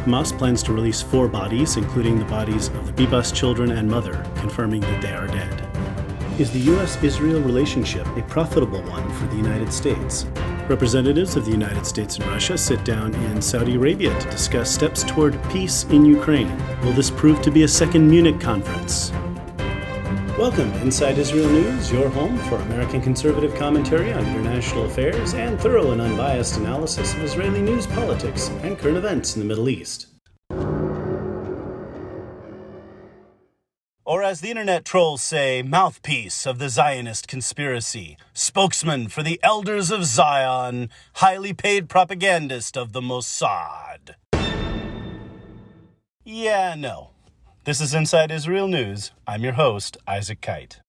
Hamas plans to release 4 bodies, including the bodies of the Bibas children and mother, confirming that they are dead. Is the U.S.-Israel relationship a profitable one for the United States? Representatives of the United States and Russia sit down in Saudi Arabia to discuss steps toward peace in Ukraine. Will this prove to be a second Munich conference? Welcome to Inside Israel News, your home for American conservative commentary on international affairs and thorough and unbiased analysis of Israeli news, politics, and current events in the Middle East. Or as the internet trolls say, mouthpiece of the Zionist conspiracy, spokesman for the elders of Zion, highly paid propagandist of the Mossad. Yeah, no. This is Inside Israel News. I'm your host, Isaac Kite.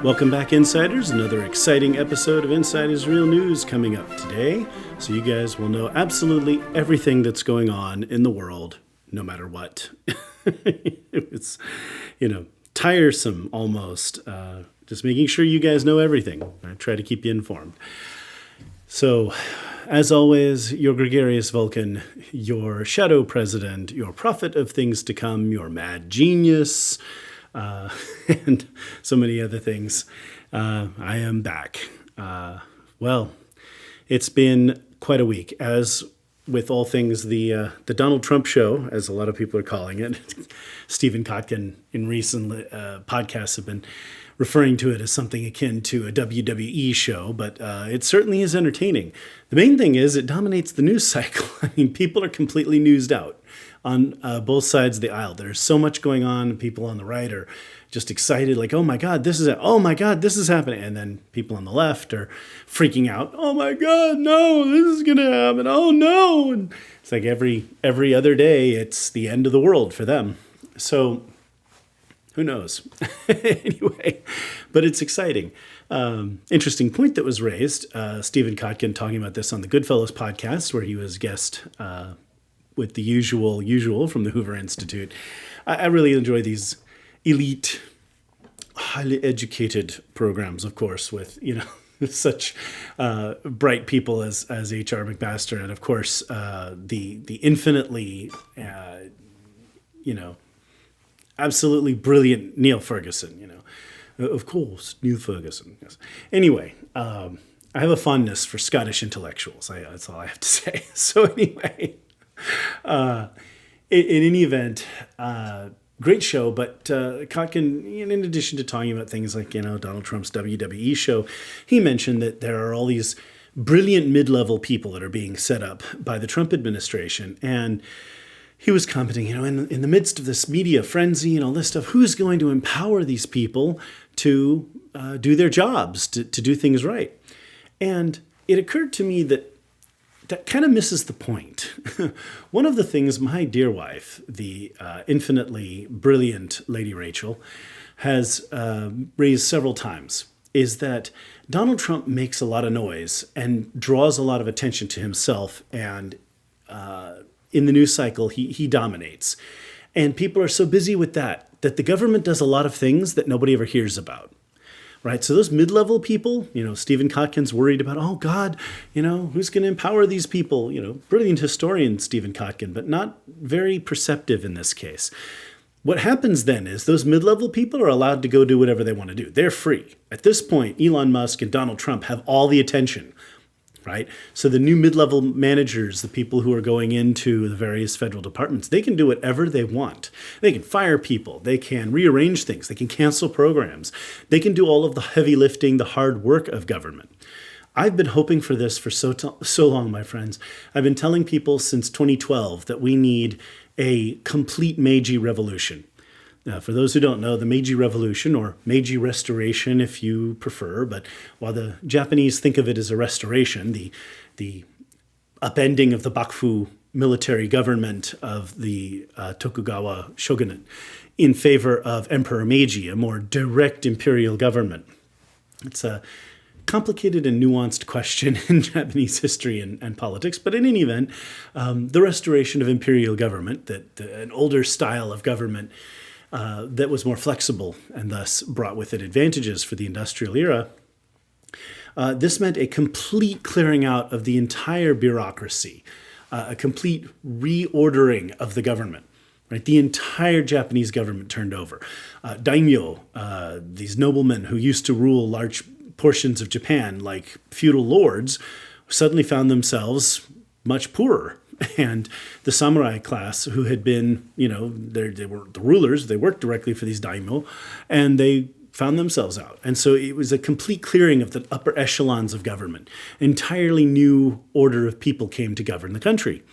Welcome back, Insiders. Another exciting episode of Inside Israel News coming up today. So you guys will know absolutely everything that's going on in the world, no matter what. It's, tiresome almost. Just making sure you guys know everything. I try to keep you informed. So, as always, your gregarious Vulcan, your shadow president, your prophet of things to come, your mad genius, and so many other things. I am back. Well, it's been quite a week. As with all things, the Donald Trump show, as a lot of people are calling it, Stephen Kotkin in recent podcasts have been referring to it as something akin to a WWE show, but it certainly is entertaining. The main thing is it dominates the news cycle. I mean, people are completely newsed out on both sides of the aisle. There's so much going on. People on the right are just excited, like, oh my God, this is it. Oh my God, this is happening. And then people on the left are freaking out. Oh my God, no, this is going to happen. Oh no. And it's like every other day, it's the end of the world for them. So who knows? Anyway, but it's exciting. Interesting point that was raised. Stephen Kotkin talking about this on the Goodfellows podcast, where he was guest with the usual from the Hoover Institute. I really enjoy these elite, highly educated programs, of course, with, such bright people as H.R. McMaster, and of course, the infinitely, absolutely brilliant Neil Ferguson, Of course, Neil Ferguson, yes. Anyway, I have a fondness for Scottish intellectuals. That's all I have to say. So anyway, in any event, great show, but Kotkin, in addition to talking about things like, Donald Trump's WWE show, he mentioned that there are all these brilliant mid-level people that are being set up by the Trump administration, and he was commenting, in the midst of this media frenzy and all this stuff, who's going to empower these people to do their jobs, to do things right? And it occurred to me that kind of misses the point. One of the things my dear wife, the infinitely brilliant Lady Rachel, has raised several times is that Donald Trump makes a lot of noise and draws a lot of attention to himself, and in the news cycle, he dominates. And people are so busy with that the government does a lot of things that nobody ever hears about. Right? So those mid-level people, Stephen Kotkin's worried about, oh God, who's going to empower these people? Brilliant historian, Stephen Kotkin, but not very perceptive in this case. What happens then is those mid-level people are allowed to go do whatever they want to do. They're free. At this point, Elon Musk and Donald Trump have all the attention, right? So the new mid-level managers, the people who are going into the various federal departments, they can do whatever they want. They can fire people. They can rearrange things. They can cancel programs. They can do all of the heavy lifting, the hard work of government. I've been hoping for this for so long, my friends. I've been telling people since 2012 that we need a complete Meiji revolution. Now, for those who don't know, the Meiji Revolution, or Meiji Restoration if you prefer, but while the Japanese think of it as a restoration, the upending of the Bakufu military government of the Tokugawa shogunate in favor of Emperor Meiji, a more direct imperial government. It's a complicated and nuanced question in Japanese history and politics, but in any event, the restoration of imperial government, an older style of government, that was more flexible and thus brought with it advantages for the industrial era. This meant a complete clearing out of the entire bureaucracy, a complete reordering of the government. Right, the entire Japanese government turned over. Daimyo, these noblemen who used to rule large portions of Japan, like feudal lords, suddenly found themselves much poorer. And the samurai class, who had been, they were the rulers, they worked directly for these daimyo, and they found themselves out. And so it was a complete clearing of the upper echelons of government. An entirely new order of people came to govern the country.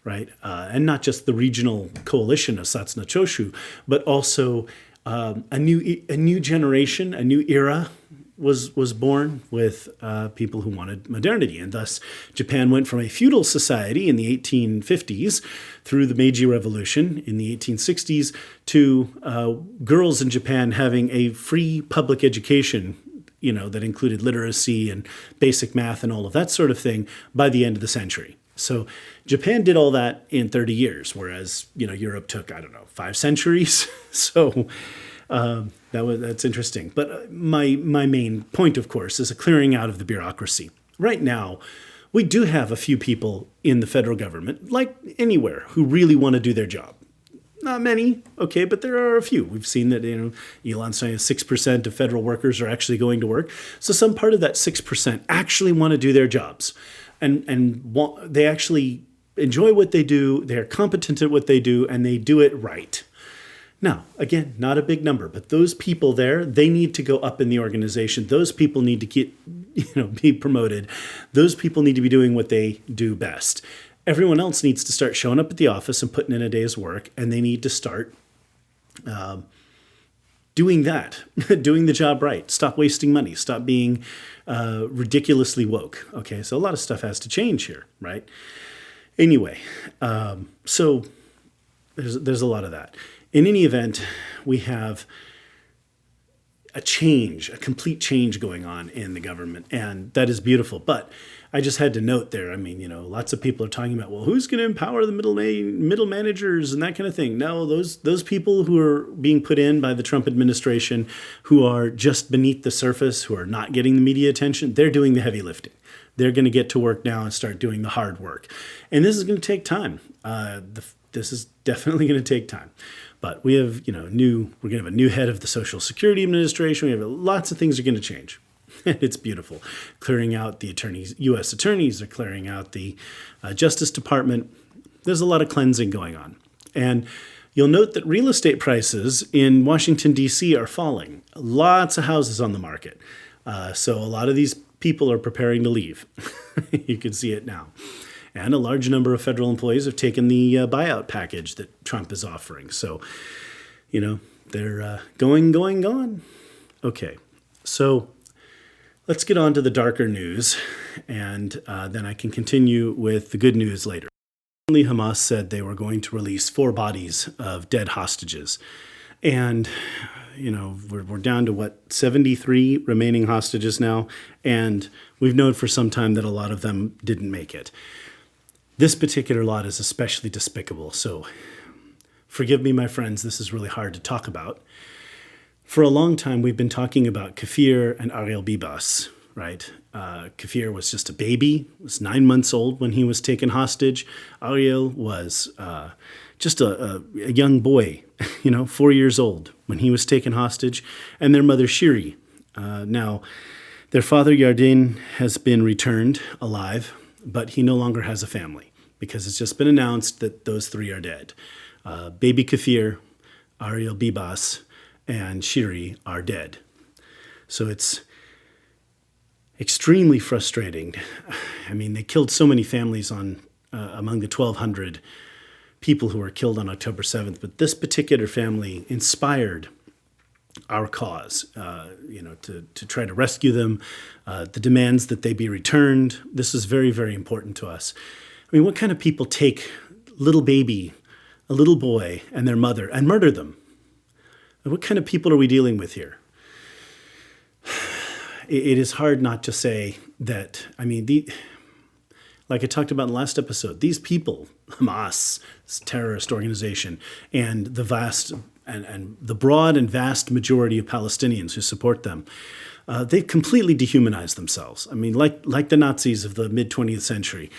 Right, and not just the regional coalition of Satsuna Choshu, but also a new generation, a new era was born with people who wanted modernity, and thus Japan went from a feudal society in the 1850s through the Meiji Revolution in the 1860s to girls in Japan having a free public education. That included literacy and basic math and all of that sort of thing by the end of the century. So Japan did all that in 30 years, whereas, Europe took, 5 centuries. So that's interesting. But my main point, of course, is a clearing out of the bureaucracy. Right now, we do have a few people in the federal government, like anywhere, who really want to do their job. Not many, okay, but there are a few. We've seen that, Elon's saying 6% of federal workers are actually going to work. So some part of that 6% actually want to do their jobs. And they actually enjoy what they do, they're competent at what they do, and they do it right. Now, again, not a big number, but those people there, they need to go up in the organization. Those people need to be promoted. Those people need to be doing what they do best. Everyone else needs to start showing up at the office and putting in a day's work, and they need to start doing that, doing the job right. Stop wasting money. Stop being ridiculously woke. Okay, so a lot of stuff has to change here, right? Anyway, so there's a lot of that. In any event, we have a complete change going on in the government, and that is beautiful. But I just had to note there, lots of people are talking about, well, who's going to empower the middle managers and that kind of thing. No, those people who are being put in by the Trump administration, who are just beneath the surface, who are not getting the media attention, they're doing the heavy lifting. They're going to get to work now and start doing the hard work. And this is going to take time. This is definitely going to take time. But we have, we're going to have a new head of the Social Security Administration. We have lots of things are going to change. And it's beautiful. Clearing out the U.S. attorneys, are clearing out the Justice Department. There's a lot of cleansing going on. And you'll note that real estate prices in Washington, D.C. are falling. Lots of houses on the market. So a lot of these people are preparing to leave. You can see it now. And a large number of federal employees have taken the buyout package that Trump is offering. So, they're going. Okay, so let's get on to the darker news, and then I can continue with the good news later. Hamas said they were going to release 4 bodies of dead hostages. And, we're down to 73 remaining hostages now. And we've known for some time that a lot of them didn't make it. This particular lot is especially despicable. So forgive me, my friends, this is really hard to talk about. For a long time, we've been talking about Kfir and Ariel Bibas, right? Kfir was just a baby, was 9 months old when he was taken hostage. Ariel was just a young boy, 4 years old when he was taken hostage, and their mother Shiri. Now, their father Yardin has been returned alive, but he no longer has a family because it's just been announced that those 3 are dead. Baby Kfir, Ariel Bibas, and Shiri are dead. So it's extremely frustrating. They killed so many families among the 1,200 people who were killed on October 7th, but this particular family inspired our cause, to try to rescue them, the demands that they be returned. This is very, very important to us. What kind of people take a little baby, a little boy, and their mother and murder them? What kind of people are we dealing with here? It is hard not to say that, like I talked about in the last episode, these people, Hamas, this terrorist organization, and the vast and the broad and vast majority of Palestinians who support them, they've completely dehumanized themselves. I mean, like the Nazis of the mid-20th century,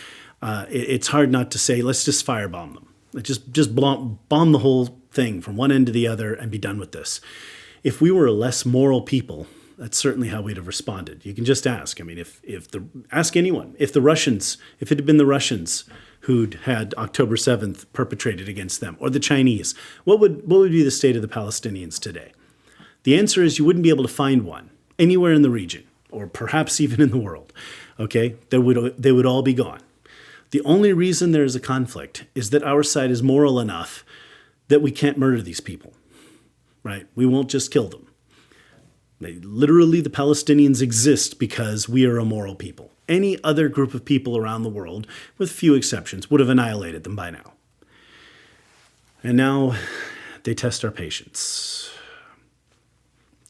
it's hard not to say, let's just firebomb them. Just bomb the whole thing from one end to the other and be done with this. If we were a less moral people, that's certainly how we'd have responded. You can just ask. I mean, ask anyone. If it had been the Russians who'd had October 7th perpetrated against them, or the Chinese, what would be the state of the Palestinians today? The answer is you wouldn't be able to find one anywhere in the region, or perhaps even in the world. Okay, they would all be gone. The only reason there is a conflict is that our side is moral enough that we can't murder these people, right? We won't just kill them. Literally, the Palestinians exist because we are a moral people. Any other group of people around the world, with few exceptions, would have annihilated them by now. And now they test our patience.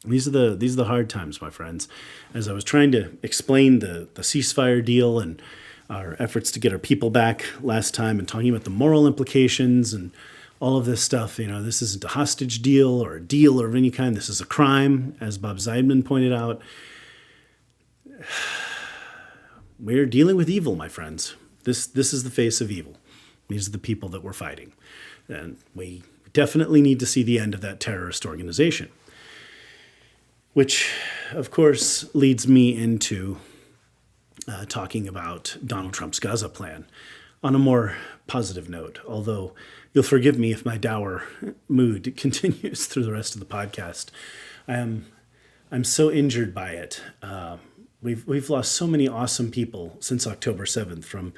These are the hard times, my friends. As I was trying to explain the ceasefire deal and our efforts to get our people back last time, and talking about the moral implications and all of this stuff, this isn't a hostage deal or a deal of any kind. This is a crime, as Bob Zeidman pointed out. We're dealing with evil, my friends. This is the face of evil. These are the people that we're fighting. And we definitely need to see the end of that terrorist organization. Which, of course, leads me into talking about Donald Trump's Gaza plan on a more positive note, although you'll forgive me if my dour mood continues through the rest of the podcast. I'm so injured by it. We've lost so many awesome people since October 7th, from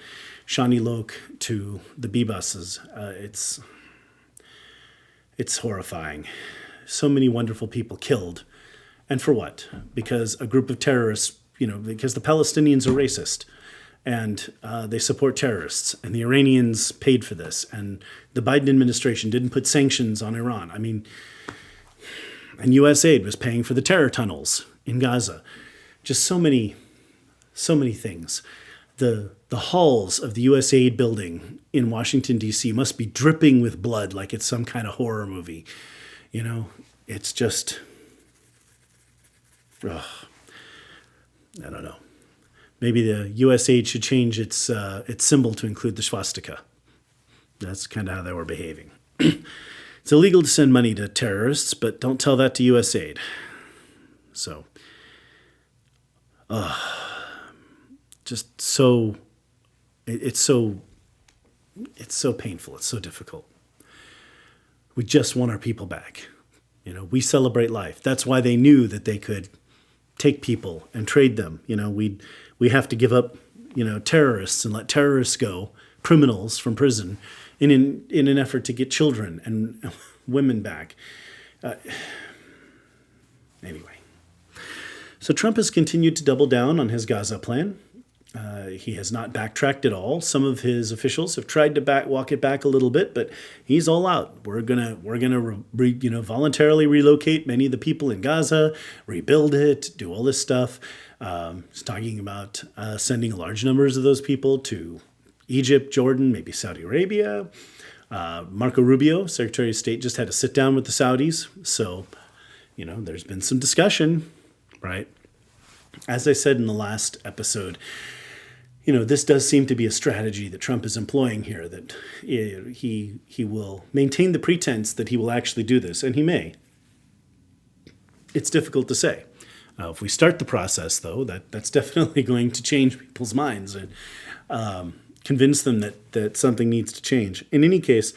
Shani Lok to the Bibases. It's horrifying. So many wonderful people killed. And for what? Because a group of terrorists, because the Palestinians are racist. And they support terrorists, and the Iranians paid for this, and the Biden administration didn't put sanctions on Iran. I mean, and U.S. aid was paying for the terror tunnels in Gaza. Just so many things. The halls of the U.S. aid building in Washington, D.C. must be dripping with blood like it's some kind of horror movie. It's just, I don't know. Maybe the U.S. aid should change its symbol to include the swastika. That's kind of how they were behaving. It's illegal to send money to terrorists, but don't tell that to U.S. aid. So, just so, it's so painful. It's so difficult. We just want our people back. We celebrate life. That's why they knew that they could take people and trade them. We have to give up, terrorists and let terrorists go, criminals from prison, in an effort to get children and women back. Anyway, so Trump has continued to double down on his Gaza plan. He has not backtracked at all. Some of his officials have tried to walk it back a little bit, but he's all out. We're gonna voluntarily relocate many of the people in Gaza, rebuild it, do all this stuff. He's talking about sending large numbers of those people to Egypt, Jordan, maybe Saudi Arabia. Marco Rubio, Secretary of State, just had to sit down with the Saudis. So, there's been some discussion, right? As I said in the last episode, this does seem to be a strategy that Trump is employing here, that he will maintain the pretense that he will actually do this, and he may. It's difficult to say. If we start the process, though, that's definitely going to change people's minds and convince them that something needs to change. In any case,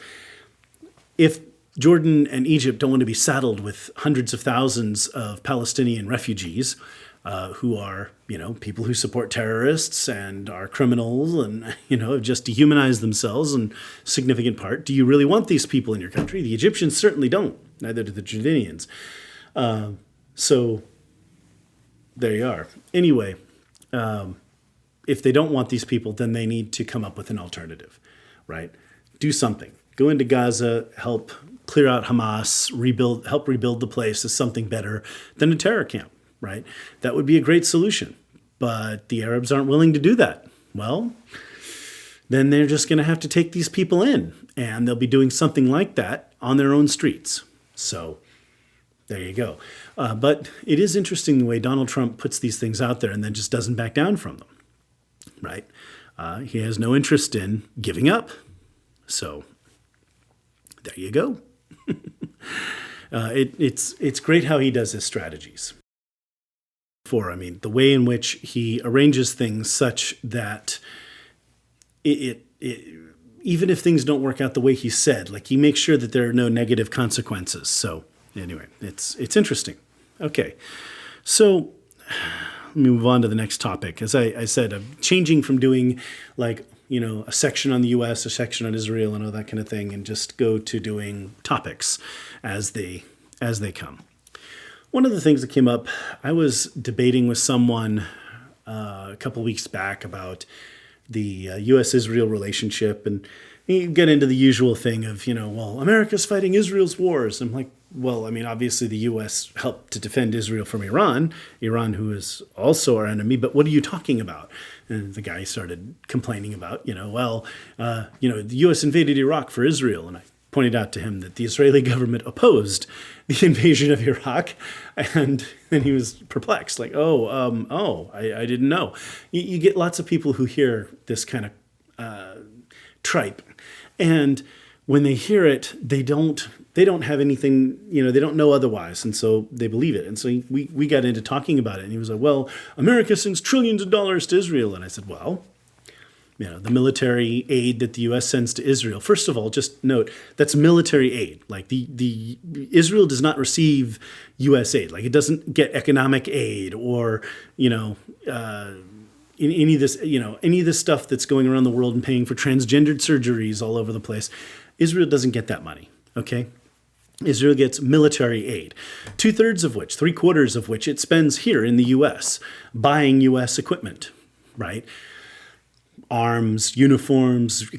if Jordan and Egypt don't want to be saddled with hundreds of thousands of Palestinian refugees, who are, people who support terrorists and are criminals and, have just dehumanized themselves in significant part. Do you really want these people in your country? The Egyptians certainly don't, neither do the Jordanians. So there you are. Anyway, if they don't want these people, then they need to come up with an alternative, right? Do something. Go into Gaza, help clear out Hamas, help rebuild the place as something better than a terror camp. Right? That would be a great solution. But the Arabs aren't willing to do that. Well, then they're just going to have to take these people in. And they'll be doing something like that on their own streets. So there you go. But it is interesting the way Donald Trump puts these things out there and then just doesn't back down from them, right? He has no interest in giving up. So there you go. It's great how he does his strategies. The way in which he arranges things such that even if things don't work out the way he said, like he makes sure that there are no negative consequences. So anyway, it's interesting. Okay, so let me move on to the next topic. As I said, I'm changing from doing a section on the U.S., a section on Israel, and all that kind of thing, and just go to doing topics as they come. One of the things that came up, I was debating with someone a couple weeks back about the U.S.-Israel relationship, and you get into the usual thing of, America's fighting Israel's wars. I'm like, well, obviously the U.S. helped to defend Israel from Iran, who is also our enemy, but what are you talking about? And the guy started complaining about, the U.S. invaded Iraq for Israel, and I pointed out to him that the Israeli government opposed the invasion of Iraq, and then he was perplexed, like, I didn't know. You get lots of people who hear this kind of tripe, and when they hear it, they don't have anything, they don't know otherwise, and so they believe it. And so we got into talking about it, and he was like, well, America sends trillions of dollars to Israel. And I said, well, the military aid that the U.S. sends to Israel. First of all, just note that's military aid. Like the Israel does not receive U.S. aid. Like it doesn't get economic aid or in any of this stuff that's going around the world and paying for transgendered surgeries all over the place. Israel doesn't get that money. Okay. Israel gets military aid, 3/4 of which it spends here in the U.S. buying U.S. equipment, right? Arms, uniforms,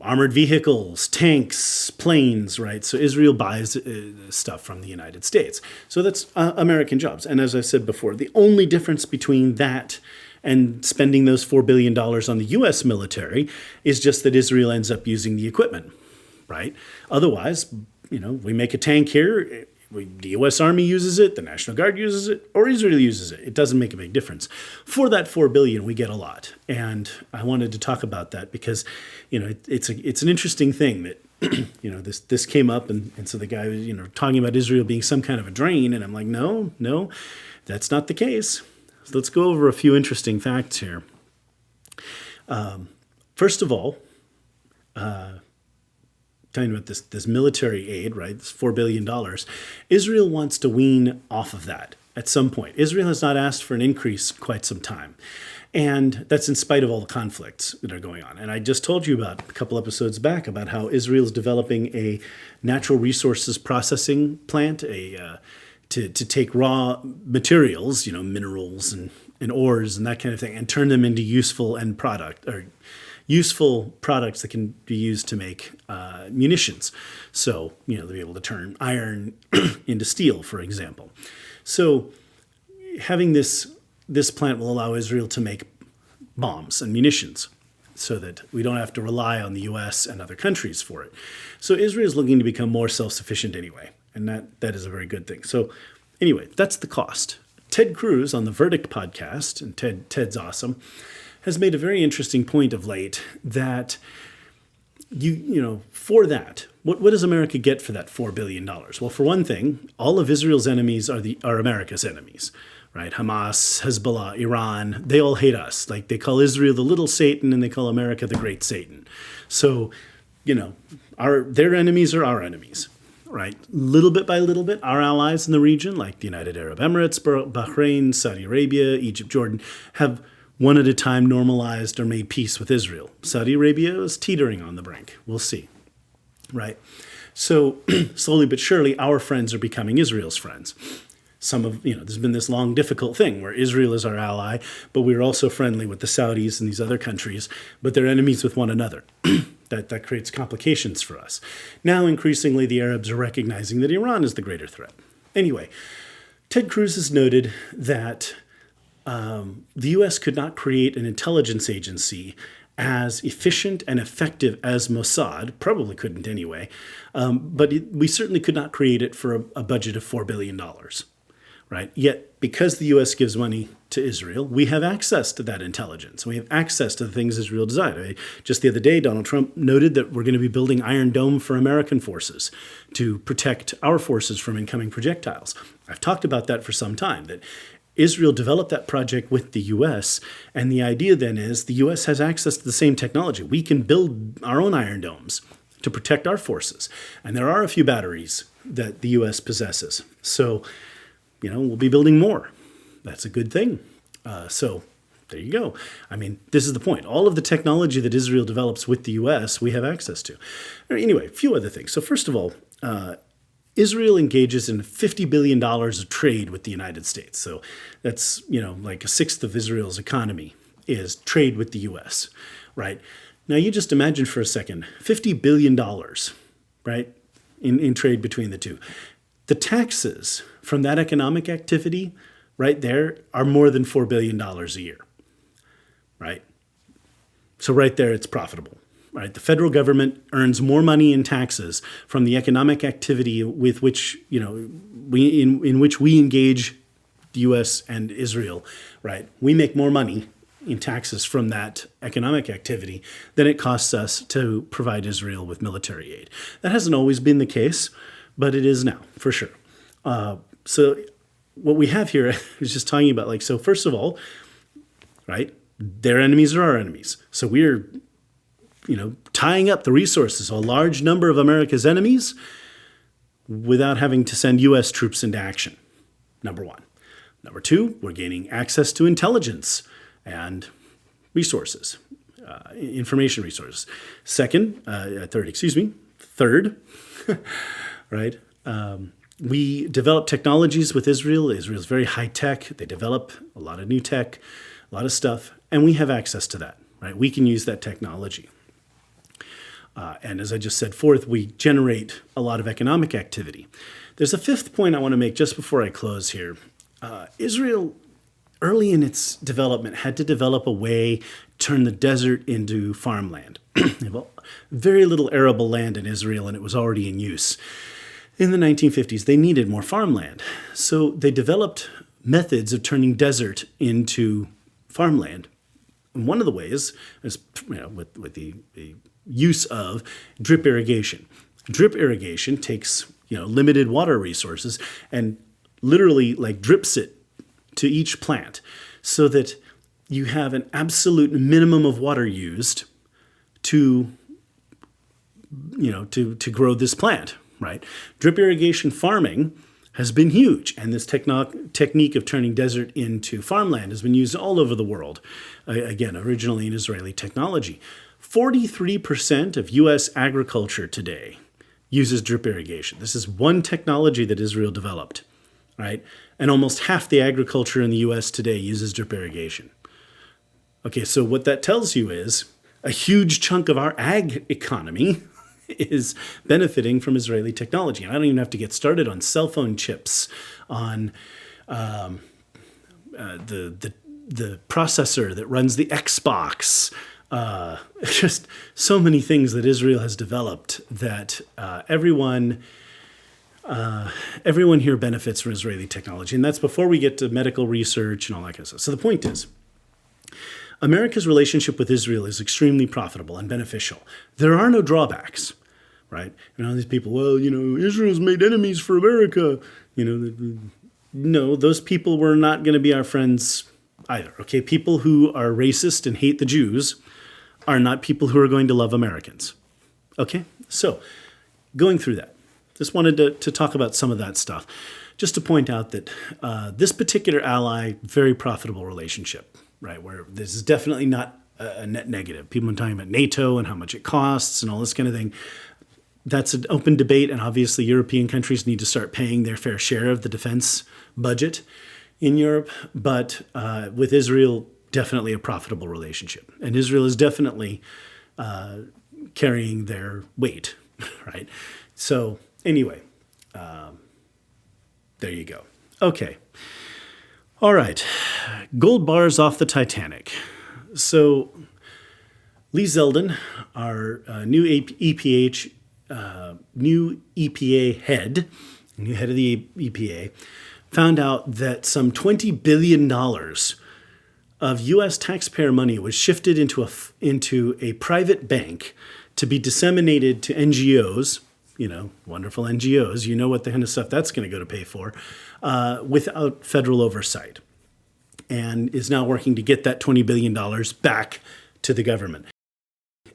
armored vehicles, tanks, planes, right? So Israel buys stuff from the United States. So that's American jobs. And as I said before, the only difference between that and spending those $4 billion on the U.S. military is just that Israel ends up using the equipment, right? Otherwise, we make a tank here, the U.S. Army uses it, the National Guard uses it, or Israel uses it. It doesn't make a big difference. For that $4 billion, we get a lot, and I wanted to talk about that because, it's an interesting thing that, this came up, and so the guy was, talking about Israel being some kind of a drain, and I'm like, no, that's not the case. So let's go over a few interesting facts here. First of all, talking about this military aid, right? This $4 billion. Israel wants to wean off of that at some point. Israel has not asked for an increase quite some time. And that's in spite of all the conflicts that are going on. And I just told you about a couple episodes back about how Israel is developing a natural resources processing plant, to take raw materials, minerals and ores and that kind of thing, and turn them into useful products that can be used to make munitions. So, they'll be able to turn iron into steel, for example. So having this plant will allow Israel to make bombs and munitions so that we don't have to rely on the U.S. and other countries for it. So Israel is looking to become more self-sufficient anyway, and that is a very good thing. So anyway, that's the cost. Ted Cruz on the Verdict podcast, and Ted's awesome, has made a very interesting point of late that for that, what does America get for that $4 billion? Well, for one thing, all of Israel's enemies are America's enemies, right? Hamas, Hezbollah, Iran, they all hate us. Like they call Israel the little Satan and they call America the great Satan. So, their enemies are our enemies, right? Little bit by little bit, our allies in the region, like the United Arab Emirates, Bahrain, Saudi Arabia, Egypt, Jordan, have one at a time normalized or made peace with Israel. Saudi Arabia is teetering on the brink. We'll see, right? So slowly but surely, our friends are becoming Israel's friends. There's been this long, difficult thing where Israel is our ally, but we're also friendly with the Saudis and these other countries, but they're enemies with one another. That creates complications for us. Now, increasingly, the Arabs are recognizing that Iran is the greater threat. Anyway, Ted Cruz has noted that the U.S. could not create an intelligence agency as efficient and effective as Mossad, probably couldn't anyway, but we certainly could not create it for a budget of $4 billion, right? Yet, because the U.S. gives money to Israel, we have access to that intelligence. We have access to the things Israel desired. Just the other day, Donald Trump noted that we're going to be building Iron Dome for American forces to protect our forces from incoming projectiles. I've talked about that for some time, that Israel developed that project with the U.S., and the idea then is the U.S. has access to the same technology. We can build our own Iron Domes to protect our forces. And there are a few batteries that the U.S. possesses. So, we'll be building more. That's a good thing. So there you go. I mean, this is the point. All of the technology that Israel develops with the U.S., we have access to. Anyway, a few other things. So first of all, Israel engages in $50 billion of trade with the United States. So that's, like a sixth of Israel's economy is trade with the U.S., right? Now you just imagine for a second, $50 billion, right, in trade between the two. The taxes from that economic activity right there are more than $4 billion a year, right? So right there, it's profitable, right? The federal government earns more money in taxes from the economic activity with which, in which we engage the U.S. and Israel, right? We make more money in taxes from that economic activity than it costs us to provide Israel with military aid. That hasn't always been the case, but it is now, for sure. So what we have here is just talking about, so first of all, right, their enemies are our enemies. So we're, tying up the resources of a large number of America's enemies without having to send U.S. troops into action, number one. Number two, we're gaining access to intelligence and resources, information resources. Third, right? We develop technologies with Israel. Israel's very high tech. They develop a lot of new tech, a lot of stuff, and we have access to that, right? We can use that technology. And as I just said, fourth, we generate a lot of economic activity. There's a fifth point I want to make just before I close here. Israel, early in its development, had to develop a way to turn the desert into farmland. Very little arable land in Israel, and it was already in use. In the 1950s, they needed more farmland. So they developed methods of turning desert into farmland. And one of the ways is with the use of drip irrigation. Drip irrigation takes limited water resources and literally drips it to each plant so that you have an absolute minimum of water used to grow this plant, right? Drip irrigation farming has been huge, and this technique of turning desert into farmland has been used all over the world. Again, originally in Israeli technology. 43% of U.S. agriculture today uses drip irrigation. This is one technology that Israel developed, right? And almost half the agriculture in the U.S. today uses drip irrigation. Okay, so what that tells you is a huge chunk of our ag economy is benefiting from Israeli technology. And I don't even have to get started on cell phone chips, on the processor that runs the Xbox. Just so many things that Israel has developed that everyone here benefits from Israeli technology. And that's before we get to medical research and all that kind of stuff. So the point is, America's relationship with Israel is extremely profitable and beneficial. There are no drawbacks, right? These people, Israel's made enemies for America. No, those people were not going to be our friends either, okay? People who are racist and hate the Jews are not people who are going to love Americans, okay? So, going through that, just wanted to talk about some of that stuff, just to point out that this particular ally, very profitable relationship, right, where this is definitely not a net negative. People are talking about NATO and how much it costs and all this kind of thing. That's an open debate, and obviously European countries need to start paying their fair share of the defense budget in Europe. But with Israel, definitely a profitable relationship. And Israel is definitely carrying their weight, right? So anyway, there you go. Okay. All right. Gold bars off the Titanic. So Lee Zeldin, our new EPA head, new head of the EPA, found out that some $20 billion of U.S. taxpayer money was shifted into a private bank to be disseminated to NGOs, wonderful NGOs, you know what the kind of stuff that's going to go to pay for, without federal oversight, and is now working to get that $20 billion back to the government.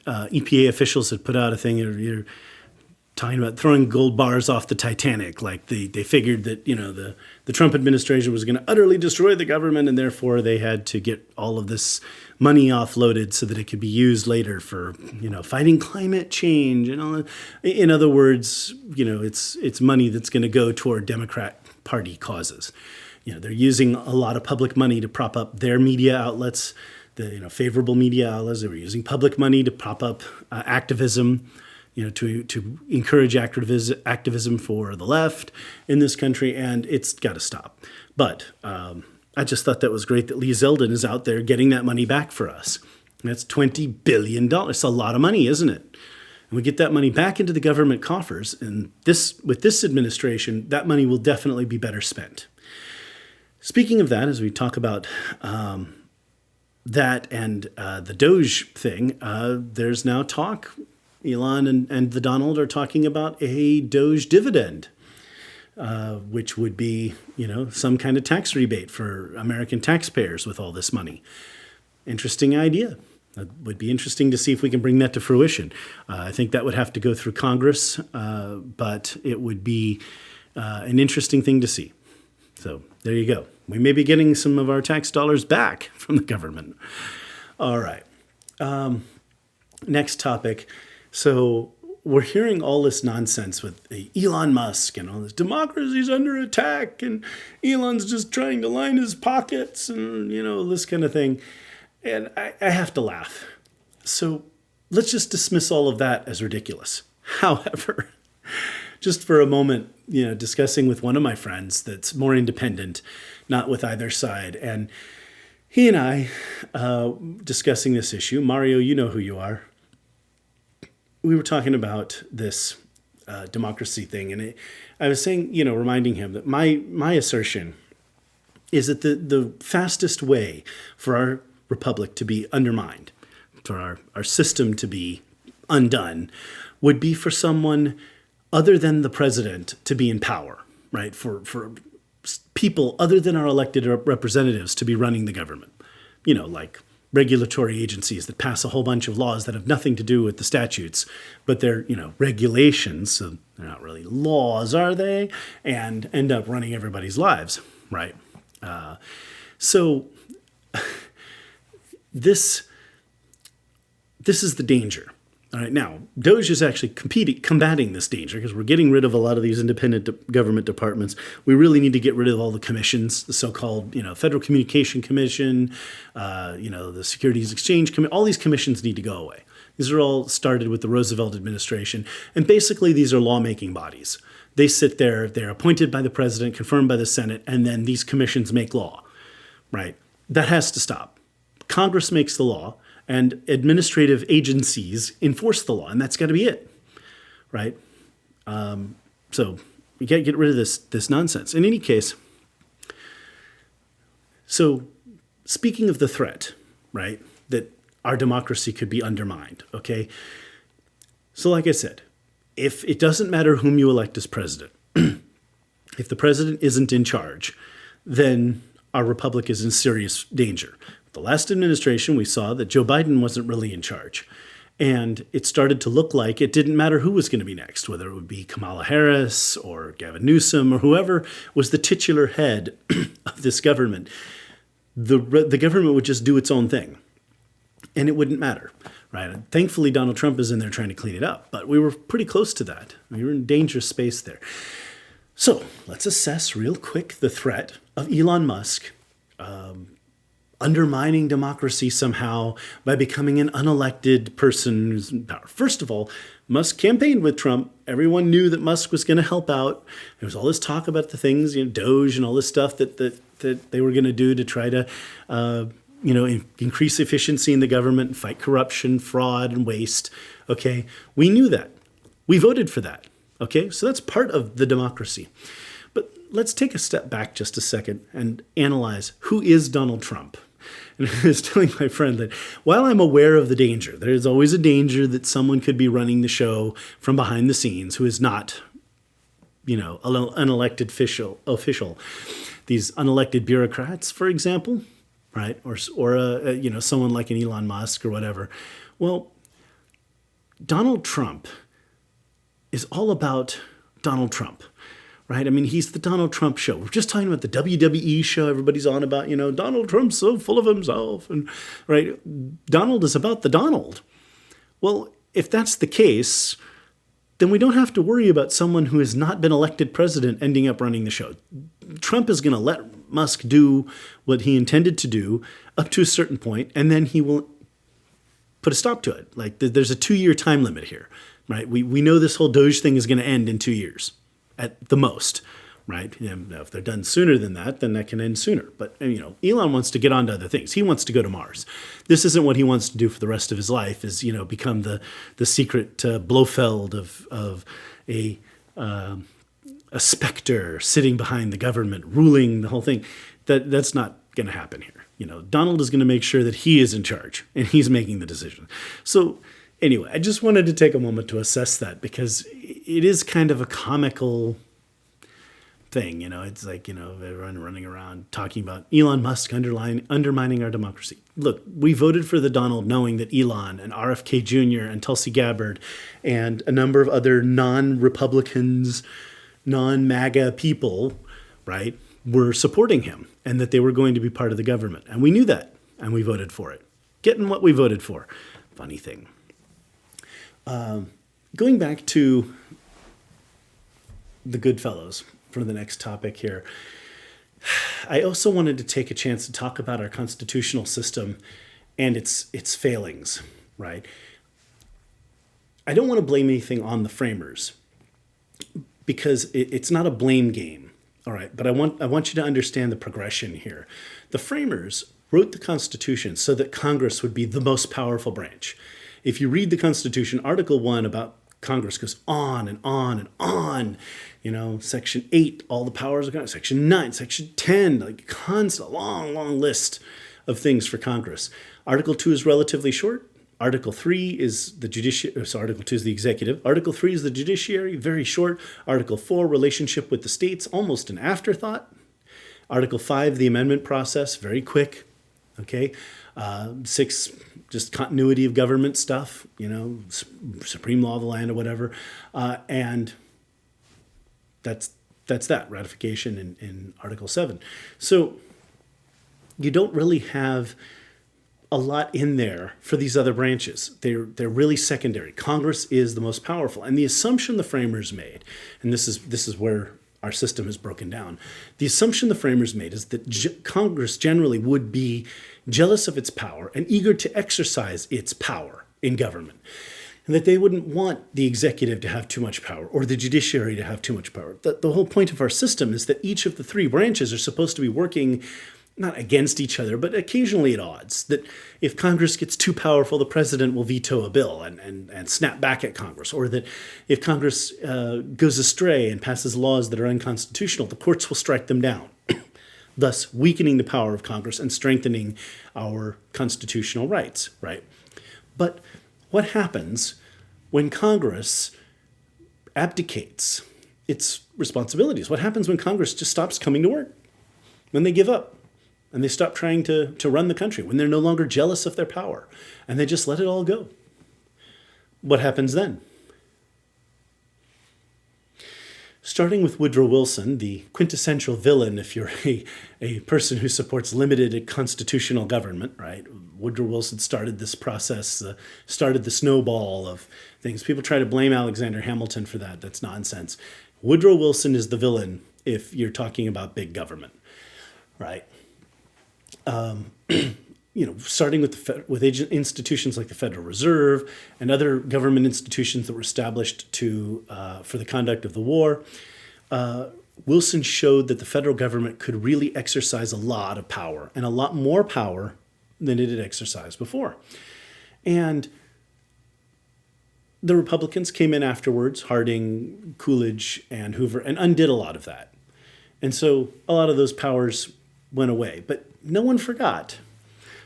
EPA officials had put out a thing, you're talking about throwing gold bars off the Titanic, like they figured that, the Trump administration was going to utterly destroy the government, and therefore they had to get all of this money offloaded so that it could be used later for, fighting climate change and all that. In other words, it's money that's going to go toward Democrat Party causes. They're using a lot of public money to prop up their media outlets, the favorable media outlets. They were using public money to prop up activism, to encourage activism for the left in this country, and it's got to stop. But I just thought that was great that Lee Zeldin is out there getting that money back for us. And that's $20 billion. It's a lot of money, isn't it? And we get that money back into the government coffers, and with this administration, that money will definitely be better spent. Speaking of that, as we talk about that and the Doge thing, there's now talk. Elon and the Donald are talking about a Doge dividend, which would be, some kind of tax rebate for American taxpayers with all this money. Interesting idea. It would be interesting to see if we can bring that to fruition. I think that would have to go through Congress, but it would be an interesting thing to see. So there you go. We may be getting some of our tax dollars back from the government. All right. Next topic. So we're hearing all this nonsense with Elon Musk and all this democracy's under attack and Elon's just trying to line his pockets and, this kind of thing. And I have to laugh. So let's just dismiss all of that as ridiculous. However, just for a moment, discussing with one of my friends that's more independent, not with either side. And he and I, discussing this issue, Mario, you know who you are. We were talking about this democracy thing. And I was saying, reminding him that my assertion is that the fastest way for our republic to be undermined, for our system to be undone, would be for someone other than the president to be in power, right? For people other than our elected representatives to be running the government, like regulatory agencies that pass a whole bunch of laws that have nothing to do with the statutes, but they're, regulations, so they're not really laws, are they? And end up running everybody's lives, right? So this is the danger. All right, now, Doge is actually combating this danger because we're getting rid of a lot of these independent government departments. We really need to get rid of all the commissions, the so-called, Federal Communication Commission, the Securities Exchange Commission. All these commissions need to go away. These are all started with the Roosevelt administration. And basically, these are lawmaking bodies. They sit there, they're appointed by the president, confirmed by the Senate, and then these commissions make law, right? That has to stop. Congress makes the law, and administrative agencies enforce the law, and that's got to be it, right? So we got to get rid of this nonsense. In any case, so speaking of the threat, right, that our democracy could be undermined, okay? So like I said, if it doesn't matter whom you elect as president, if the president isn't in charge, then our republic is in serious danger. The last administration, we saw that Joe Biden wasn't really in charge. And it started to look like it didn't matter who was going to be next, whether it would be Kamala Harris or Gavin Newsom or whoever was the titular head of this government. The government would just do its own thing. And it wouldn't matter, right? And thankfully, Donald Trump is in there trying to clean it up. But we were pretty close to that. We were in dangerous space there. So let's assess real quick the threat of Elon Musk undermining democracy somehow by becoming an unelected person who's in power. First of all, Musk campaigned with Trump. Everyone knew that Musk was going to help out. There was all this talk about the things, Doge and all this stuff that they were going to do to try to, increase efficiency in the government, fight corruption, fraud, and waste. Okay, we knew that. We voted for that. Okay, so that's part of the democracy. But let's take a step back just a second and analyze who is Donald Trump. And I was telling my friend that while I'm aware of the danger, there's always a danger that someone could be running the show from behind the scenes who is not, an elected official. These unelected bureaucrats, for example, right? Or someone like an Elon Musk or whatever. Well, Donald Trump is all about Donald Trump, right? I mean, he's the Donald Trump show. We're just talking about the WWE show. Everybody's on about, Donald Trump's so full of himself. And right, Donald is about the Donald. Well, if that's the case, then we don't have to worry about someone who has not been elected president ending up running the show. Trump is going to let Musk do what he intended to do up to a certain point, and then he will put a stop to it. Like there's a 2-year time limit here, right? We know this whole Doge thing is going to end in 2 years at the most, right? If they're done sooner than that, then that can end sooner. But, Elon wants to get on to other things. He wants to go to Mars. This isn't what he wants to do for the rest of his life, is, become the secret Blofeld of a specter sitting behind the government, ruling the whole thing. That's not going to happen here. Donald is going to make sure that he is in charge and he's making the decision. So anyway, I just wanted to take a moment to assess that because it is kind of a comical thing. It's like, everyone running around talking about Elon Musk undermining our democracy. Look, we voted for the Donald knowing that Elon and RFK Jr. and Tulsi Gabbard and a number of other non-Republicans, non-MAGA people, right, were supporting him and that they were going to be part of the government. And we knew that, and we voted for it. Getting what we voted for. Funny thing. Going back to the Goodfellows for the next topic here, I also wanted to take a chance to talk about our constitutional system and its failings, right? I don't want to blame anything on the framers because it's not a blame game. All right, but I want you to understand the progression here. The framers wrote the Constitution so that Congress would be the most powerful branch. If you read the Constitution, Article 1 about Congress goes on and on and on. Section 8, all the powers of Congress. Section 9, Section 10, like constant, long list of things for Congress. Article 2 is relatively short. Article 3 is the judiciary. So Article 2 is the executive. Article 3 is the judiciary, very short. Article 4, relationship with the states, almost an afterthought. Article 5, the amendment process, very quick. Okay. 6, just continuity of government stuff, supreme law of the land or whatever. And that's that, ratification in Article 7. So you don't really have a lot in there for these other branches. They're really secondary. Congress is the most powerful. And the assumption the framers made, and this is where our system is broken down. The assumption the framers made is that Congress generally would be jealous of its power and eager to exercise its power in government. And that they wouldn't want the executive to have too much power or the judiciary to have too much power. The whole point of our system is that each of the 3 branches are supposed to be working not against each other, but occasionally at odds. That if Congress gets too powerful, the president will veto a bill and snap back at Congress. Or that if Congress goes astray and passes laws that are unconstitutional, the courts will strike them down, thus weakening the power of Congress and strengthening our constitutional rights, right? But what happens when Congress abdicates its responsibilities? What happens when Congress just stops coming to work? When they give up? And they stop trying to run the country, when they're no longer jealous of their power, and they just let it all go. What happens then? Starting with Woodrow Wilson, the quintessential villain if you're a person who supports limited constitutional government, right? Woodrow Wilson started this process, started the snowball of things. People try to blame Alexander Hamilton for that. That's nonsense. Woodrow Wilson is the villain if you're talking about big government, right? Starting with institutions like the Federal Reserve and other government institutions that were established for the conduct of the war, Wilson showed that the federal government could really exercise a lot of power and a lot more power than it had exercised before. And the Republicans came in afterwards, Harding, Coolidge, and Hoover, and undid a lot of that. And so a lot of those powers went away. But no one forgot.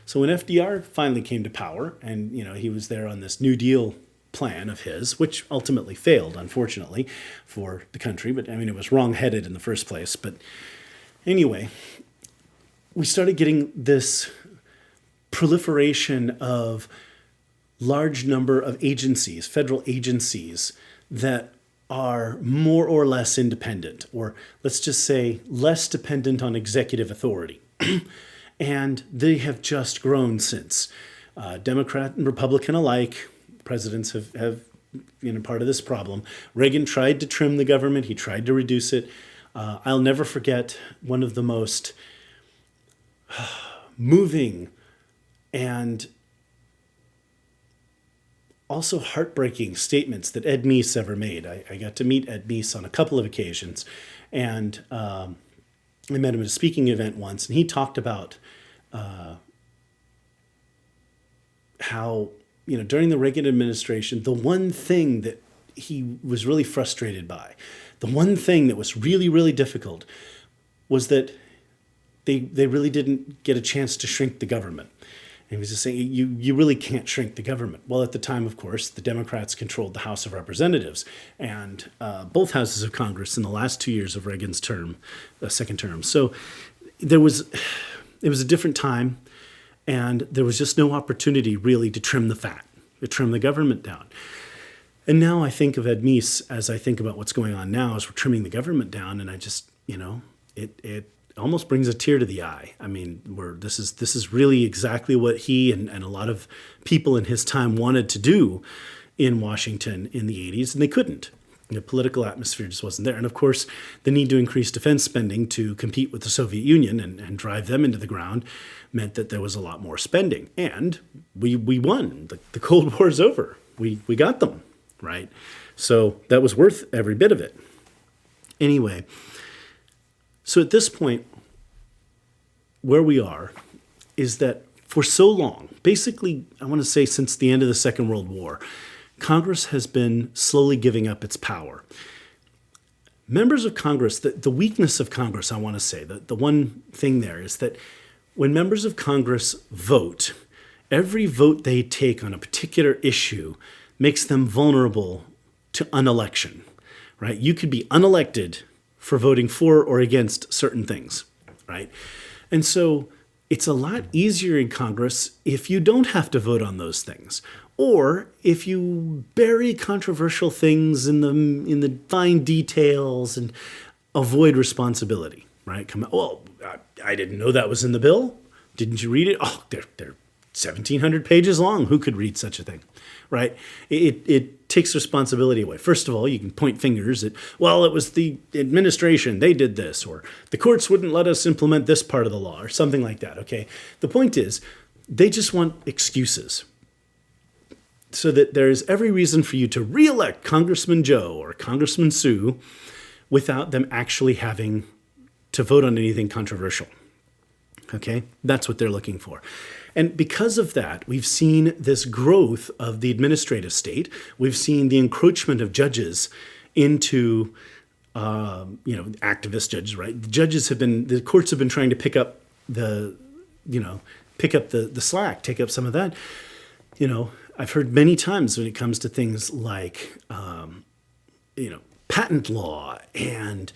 So when FDR finally came to power, and he was there on this New Deal plan of his, which ultimately failed, unfortunately, for the country. But it was wrong-headed in the first place. But anyway, we started getting this proliferation of large number of agencies, federal agencies, that are more or less independent, or let's just say less dependent on executive authority. And they have just grown since. Democrat and Republican alike, presidents have been part of this problem. Reagan tried to trim the government. He tried to reduce it. I'll never forget one of the most moving and also heartbreaking statements that Ed Meese ever made. I got to meet Ed Meese on a couple of occasions, and I met him at a speaking event once, and he talked about how, during the Reagan administration, the one thing that he was really frustrated by, the one thing that was really, really difficult, was that they really didn't get a chance to shrink the government. And he was just saying, you really can't shrink the government. Well, at the time, of course, the Democrats controlled the House of Representatives, and both houses of Congress in the last 2 years of Reagan's second term. So it was a different time, and there was just no opportunity really to trim the fat, to trim the government down. And now I think of Ed Meese as I think about what's going on now as we're trimming the government down, and I just, it almost brings a tear to the eye. This is really exactly what he and a lot of people in his time wanted to do in Washington in the 80s, and they couldn't. The political atmosphere just wasn't there. And of course, the need to increase defense spending to compete with the Soviet Union and drive them into the ground meant that there was a lot more spending. And we won. The Cold War is over. We got them, right? So that was worth every bit of it. Anyway, so at this point, where we are is that for so long, basically, I want to say since the end of the Second World War, Congress has been slowly giving up its power. Members of Congress, the weakness of Congress, I want to say, the one thing there is that when members of Congress vote, every vote they take on a particular issue makes them vulnerable to unelection, right? You could be unelected for voting for or against certain things, right? And so it's a lot easier in Congress if you don't have to vote on those things, or if you bury controversial things in the fine details and avoid responsibility, right? I didn't know that was in the bill. Didn't you read it? Oh, they're 1,700 pages long. Who could read such a thing, right? It takes responsibility away. First of all, you can point fingers at, well, it was the administration, they did this, or the courts wouldn't let us implement this part of the law, or something like that, okay? The point is, they just want excuses, so that there's every reason for you to re-elect Congressman Joe or Congressman Sue without them actually having to vote on anything controversial, okay? That's what they're looking for. And because of that, we've seen this growth of the administrative state. We've seen the encroachment of judges into, activist judges, right? The courts have been trying to pick up the slack, take up some of that. I've heard many times when it comes to things like, patent law and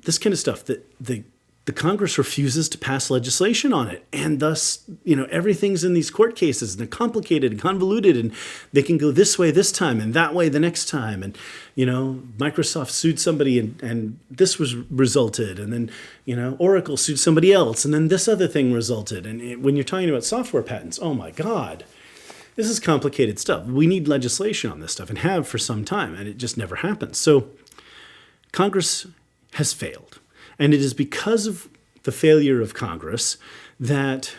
this kind of stuff, that the Congress refuses to pass legislation on it. And thus, everything's in these court cases, and they're complicated and convoluted, and they can go this way this time and that way the next time. And, Microsoft sued somebody and this was resulted. And then, Oracle sued somebody else, and then this other thing resulted. And when you're talking about software patents, oh my God, this is complicated stuff. We need legislation on this stuff, and have for some time, and it just never happens. So Congress has failed. And it is because of the failure of Congress that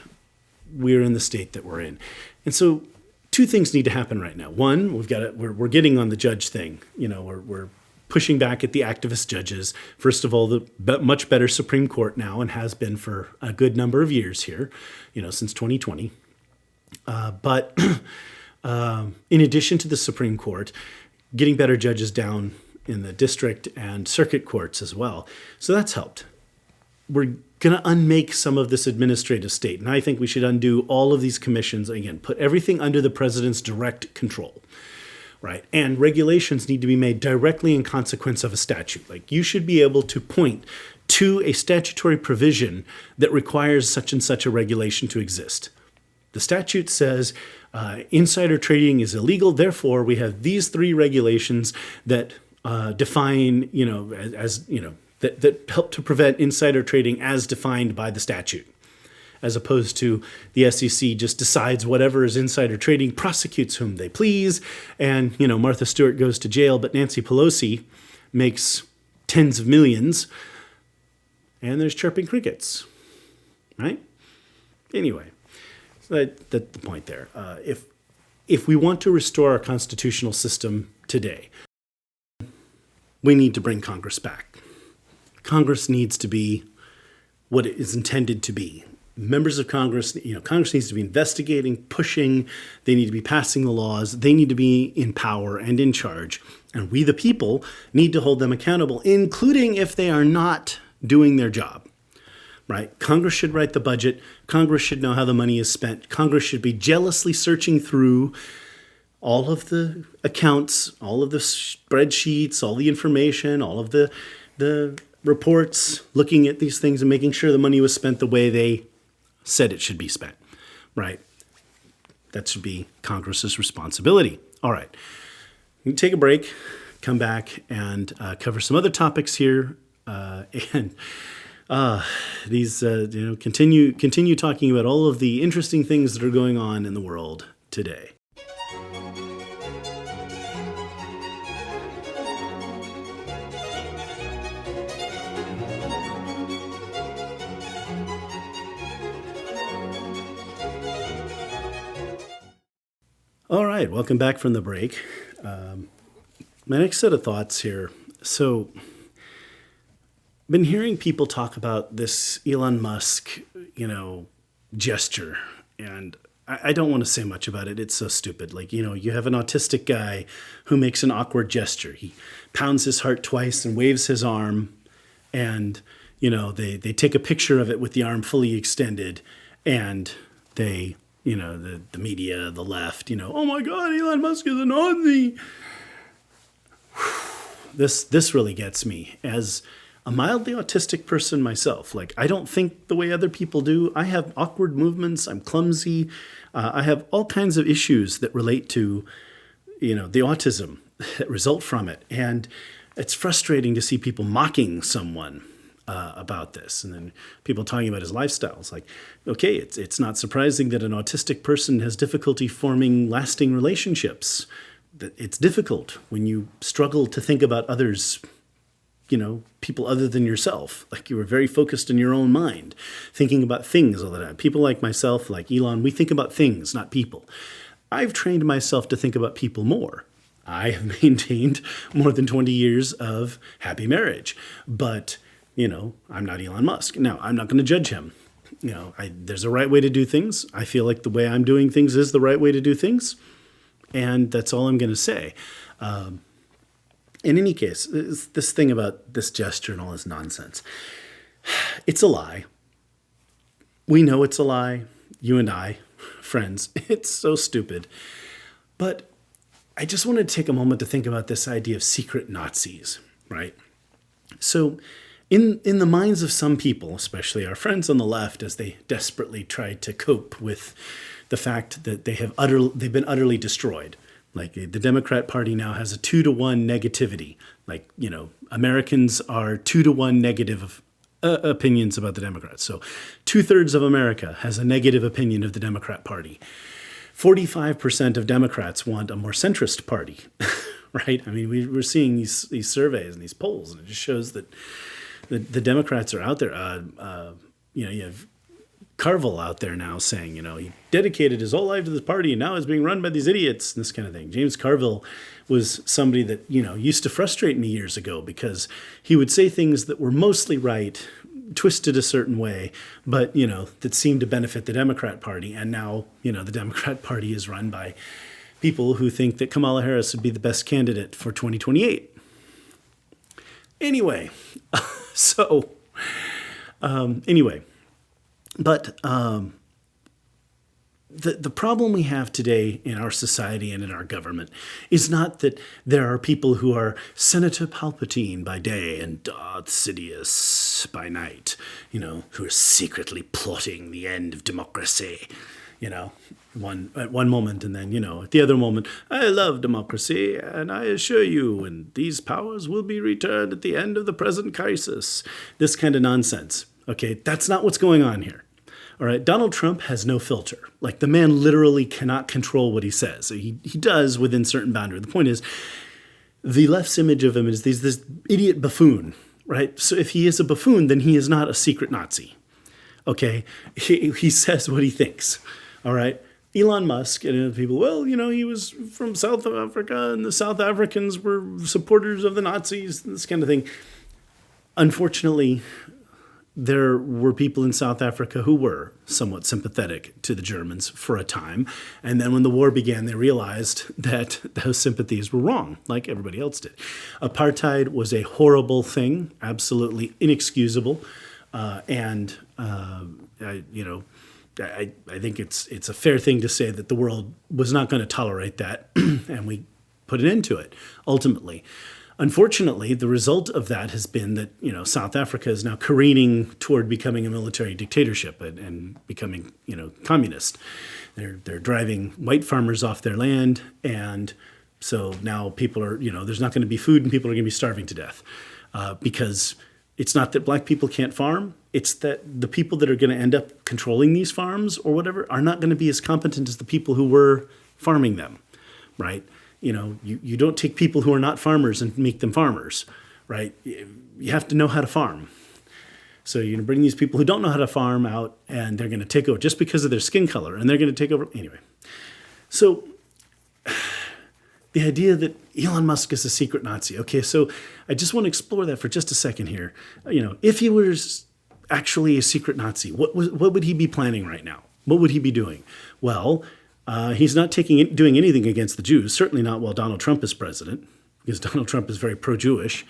we're in the state that we're in. And so two things need to happen right now. One, we're getting on the judge thing. We're pushing back at the activist judges. First of all, the much better Supreme Court now, and has been for a good number of years here, since 2020. But in addition to the Supreme Court, getting better judges down in the district and circuit courts as well. So that's helped. We're going to unmake some of this administrative state. And I think we should undo all of these commissions. Again, put everything under the president's direct control, right? And regulations need to be made directly in consequence of a statute. Like, you should be able to point to a statutory provision that requires such and such a regulation to exist. The statute says insider trading is illegal. Therefore, we have these 3 regulations that define, that help to prevent insider trading as defined by the statute, as opposed to the SEC just decides whatever is insider trading, prosecutes whom they please, and, Martha Stewart goes to jail, but Nancy Pelosi makes tens of millions, and there's chirping crickets, right? Anyway, so that's the point there. If we want to restore our constitutional system today, we need to bring Congress back. Congress needs to be what it is intended to be. Members of Congress, Congress needs to be investigating, pushing. They need to be passing the laws. They need to be in power and in charge. And we, the people, need to hold them accountable, including if they are not doing their job, right? Congress should write the budget. Congress should know how the money is spent. Congress should be jealously searching through all of the accounts, all of the spreadsheets, all the information, all of the reports, looking at these things and making sure the money was spent the way they said it should be spent, right? That should be Congress's responsibility. All right, we can take a break, come back, and cover some other topics here, and continue talking about all of the interesting things that are going on in the world today. All right, welcome back from the break. My next set of thoughts here. So, been hearing people talk about this Elon Musk, gesture, and I don't want to say much about it. It's so stupid. Like, you have an autistic guy who makes an awkward gesture. He pounds his heart twice and waves his arm, and they take a picture of it with the arm fully extended, and they. The media, the left, oh my God, Elon Musk is a Nazi. This really gets me. As a mildly autistic person myself, I don't think the way other people do. I have awkward movements. I'm clumsy. I have all kinds of issues that relate to, the autism that result from it. And it's frustrating to see people mocking someone about this, and then people talking about his lifestyle. It's like, okay, it's not surprising that an autistic person has difficulty forming lasting relationships. It's difficult when you struggle to think about others, people other than yourself. Like, you were very focused in your own mind, thinking about things all the time. People like myself, like Elon, we think about things, not people. I've trained myself to think about people more. I have maintained more than 20 years of happy marriage, but I'm not Elon Musk. Now, I'm not going to judge him. There's a right way to do things. I feel like the way I'm doing things is the right way to do things. And that's all I'm going to say. In any case, this thing about this gesture and all this nonsense, it's a lie. We know it's a lie. You and I, friends, it's so stupid. But I just wanted to take a moment to think about this idea of secret Nazis, right? So, in the minds of some people, especially our friends on the left, as they desperately try to cope with the fact that they've been utterly destroyed. Like, the Democrat Party now has a 2-to-1 negativity. Like, Americans are 2-to-1 negative opinions about the Democrats. So 2/3 of America has a negative opinion of the Democrat Party. 45% of Democrats want a more centrist party, right? I mean, we're seeing these surveys and these polls, and it just shows that the Democrats are out there. You have Carville out there now saying, he dedicated his whole life to this party and now is being run by these idiots and this kind of thing. James Carville was somebody that, used to frustrate me years ago because he would say things that were mostly right, twisted a certain way, but, that seemed to benefit the Democrat Party. And now, the Democrat Party is run by people who think that Kamala Harris would be the best candidate for 2028. Anyway, but the problem we have today in our society and in our government is not that there are people who are Senator Palpatine by day and Darth Sidious by night, who are secretly plotting the end of democracy, at one moment, and then, at the other moment, I love democracy, and I assure you, and these powers will be returned at the end of the present crisis. This kind of nonsense. Okay, that's not what's going on here. All right, Donald Trump has no filter. Like, the man literally cannot control what he says. He does within certain boundaries. The point is, the left's image of him is this idiot buffoon, right? So if he is a buffoon, then he is not a secret Nazi. Okay, he says what he thinks. All right. Elon Musk and people, he was from South Africa and the South Africans were supporters of the Nazis, this kind of thing. Unfortunately, there were people in South Africa who were somewhat sympathetic to the Germans for a time. And then when the war began, they realized that those sympathies were wrong, like everybody else did. Apartheid was a horrible thing, absolutely inexcusable. I think it's a fair thing to say that the world was not going to tolerate that, and we put an end to it, ultimately. Unfortunately, the result of that has been that, South Africa is now careening toward becoming a military dictatorship and becoming, communist. They're driving white farmers off their land, and so now people are, there's not going to be food and people are going to be starving to death because it's not that black people can't farm. It's that the people that are going to end up controlling these farms or whatever are not going to be as competent as the people who were farming them, right? You don't take people who are not farmers and make them farmers, right? You have to know how to farm. So you're going to bring these people who don't know how to farm out, and they're going to take over just because of their skin color, and they're going to take over anyway. So the idea that Elon Musk is a secret Nazi. Okay, so I just want to explore that for just a second here. If he was actually a secret Nazi, what would he be planning right now? What would he be doing? Well, he's not doing anything against the Jews, certainly not while Donald Trump is president, because Donald Trump is very pro-Jewish.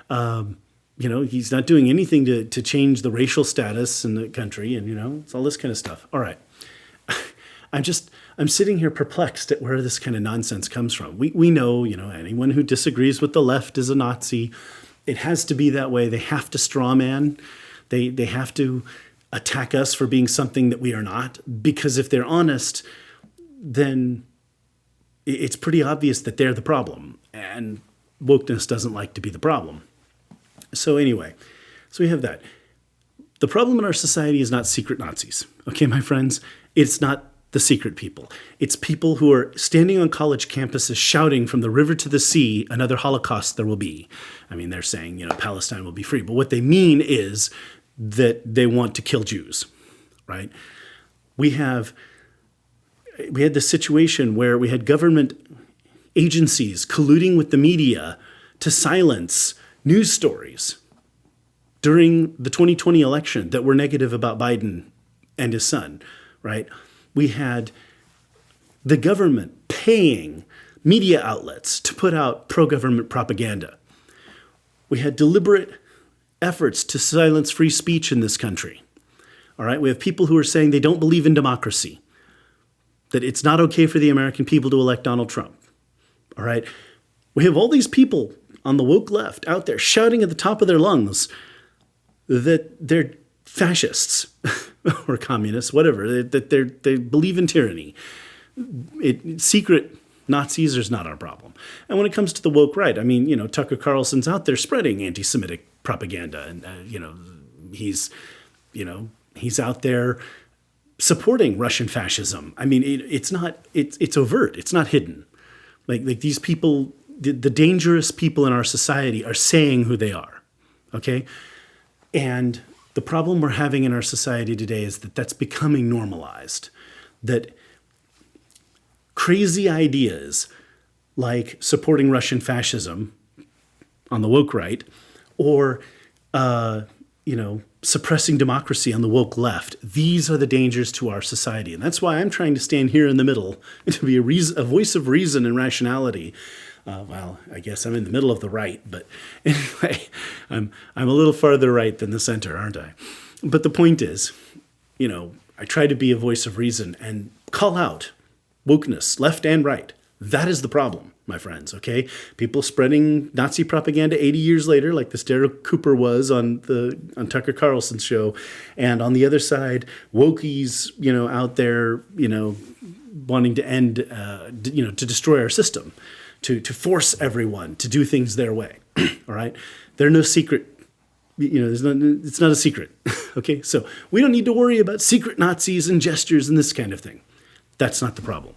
He's not doing anything to change the racial status in the country, and, it's all this kind of stuff. All right. I'm sitting here perplexed at where this kind of nonsense comes from. We know, anyone who disagrees with the left is a Nazi. It has to be that way. They have to straw man. They have to attack us for being something that we are not, because if they're honest, then it's pretty obvious that they're the problem, and wokeness doesn't like to be the problem. So anyway, so we have that. The problem in our society is not secret Nazis. Okay, my friends? It's not the secret people. It's people who are standing on college campuses shouting from the river to the sea, another Holocaust there will be. I mean, they're saying, Palestine will be free. But what they mean is that they want to kill Jews, right? We had this situation where we had government agencies colluding with the media to silence news stories during the 2020 election that were negative about Biden and his son, right? We had the government paying media outlets to put out pro-government propaganda. We had deliberate efforts to silence free speech in this country. All right, we have people who are saying they don't believe in democracy, that it's not okay for the American people to elect Donald Trump. All right, we have all these people on the woke left out there shouting at the top of their lungs that they're fascists or communists, whatever, that they believe in tyranny. Secret Nazis is not our problem. And when it comes to the woke right, I mean, Tucker Carlson's out there spreading anti-Semitic propaganda, and he's out there supporting Russian fascism. I mean, it's overt. It's not hidden. Like these people, the dangerous people in our society are saying who they are. Okay. And The problem we're having in our society today is that that's becoming normalized. That crazy ideas like supporting Russian fascism on the woke right, or suppressing democracy on the woke left. These are the dangers to our society, and that's why I'm trying to stand here in the middle to be a voice of reason and rationality. Well, I guess I'm in the middle of the right, but anyway, I'm a little farther right than the center, aren't I? But the point is, I try to be a voice of reason and call out wokeness, left and right. That is the problem, my friends, okay? People spreading Nazi propaganda 80 years later, like this Derek Cooper was on Tucker Carlson's show. And on the other side, wokies, out there, wanting to end, to destroy our system, to force everyone to do things their way, all right? They're no secret, it's not a secret, okay? So we don't need to worry about secret Nazis and gestures and this kind of thing. That's not the problem.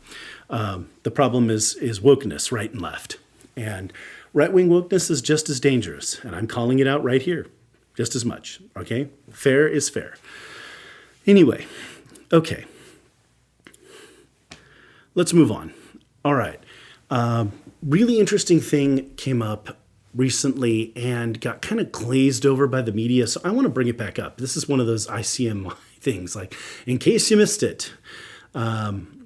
The problem is wokeness, right and left. And right-wing wokeness is just as dangerous. And I'm calling it out right here, just as much. Okay? Fair is fair. Anyway, okay. Let's move on. All right. Really interesting thing came up recently and got kind of glazed over by the media. So I want to bring it back up. This is one of those ICM things, like, in case you missed it. The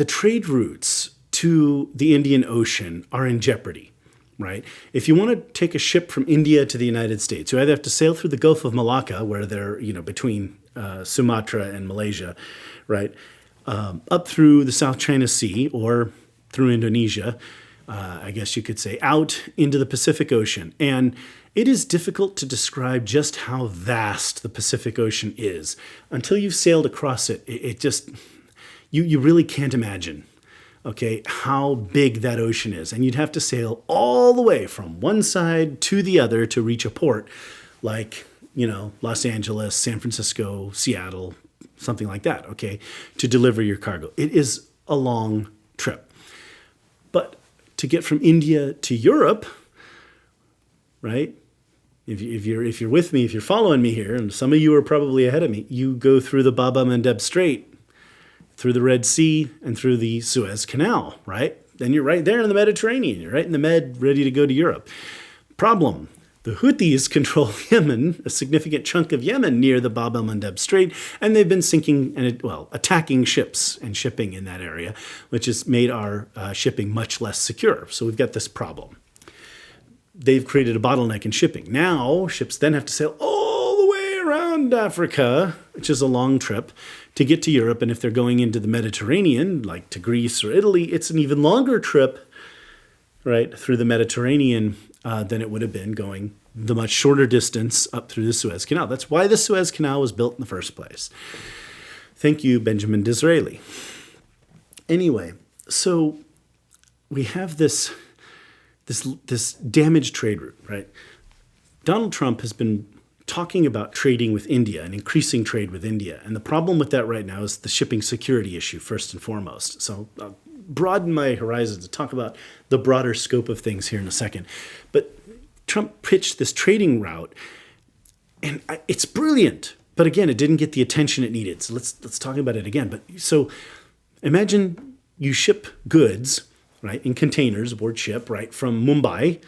trade routes to the Indian Ocean are in jeopardy, right? If you want to take a ship from India to the United States, you either have to sail through the Gulf of Malacca, where they're, between Sumatra and Malaysia, right? Up through the South China Sea or through Indonesia, I guess you could say, out into the Pacific Ocean. And it is difficult to describe just how vast the Pacific Ocean is. Until you've sailed across it, it just, you really can't imagine, okay, how big that ocean is. And you'd have to sail all the way from one side to the other to reach a port like, Los Angeles, San Francisco, Seattle, something like that, okay, to deliver your cargo. It is a long trip. But to get from India to Europe, right? If you're with me, if you're following me here, and some of you are probably ahead of me, you go through the Bab el-Mandeb Strait, through the Red Sea, and through the Suez Canal, right? Then you're right there in the Mediterranean. You're right in the Med, ready to go to Europe. Problem: the Houthis control Yemen, a significant chunk of Yemen near the Bab el-Mandeb Strait, and they've been sinking and attacking ships and shipping in that area, which has made our shipping much less secure. So we've got this problem. They've created a bottleneck in shipping. Now, ships then have to sail all the way around Africa, which is a long trip, to get to Europe. And if they're going into the Mediterranean, like to Greece or Italy, it's an even longer trip, right, through the Mediterranean than it would have been going the much shorter distance up through the Suez Canal. That's why the Suez Canal was built in the first place. Thank you, Benjamin Disraeli. Anyway, so we have this damaged trade route, right? Donald Trump has been talking about trading with India and increasing trade with India. And the problem with that right now is the shipping security issue, first and foremost. So I'll broaden my horizons to talk about the broader scope of things here in a second. But Trump pitched this trading route, and it's brilliant. But again, it didn't get the attention it needed. So let's talk about it again. But so imagine you ship goods, right, in containers aboard ship, right, from Mumbai,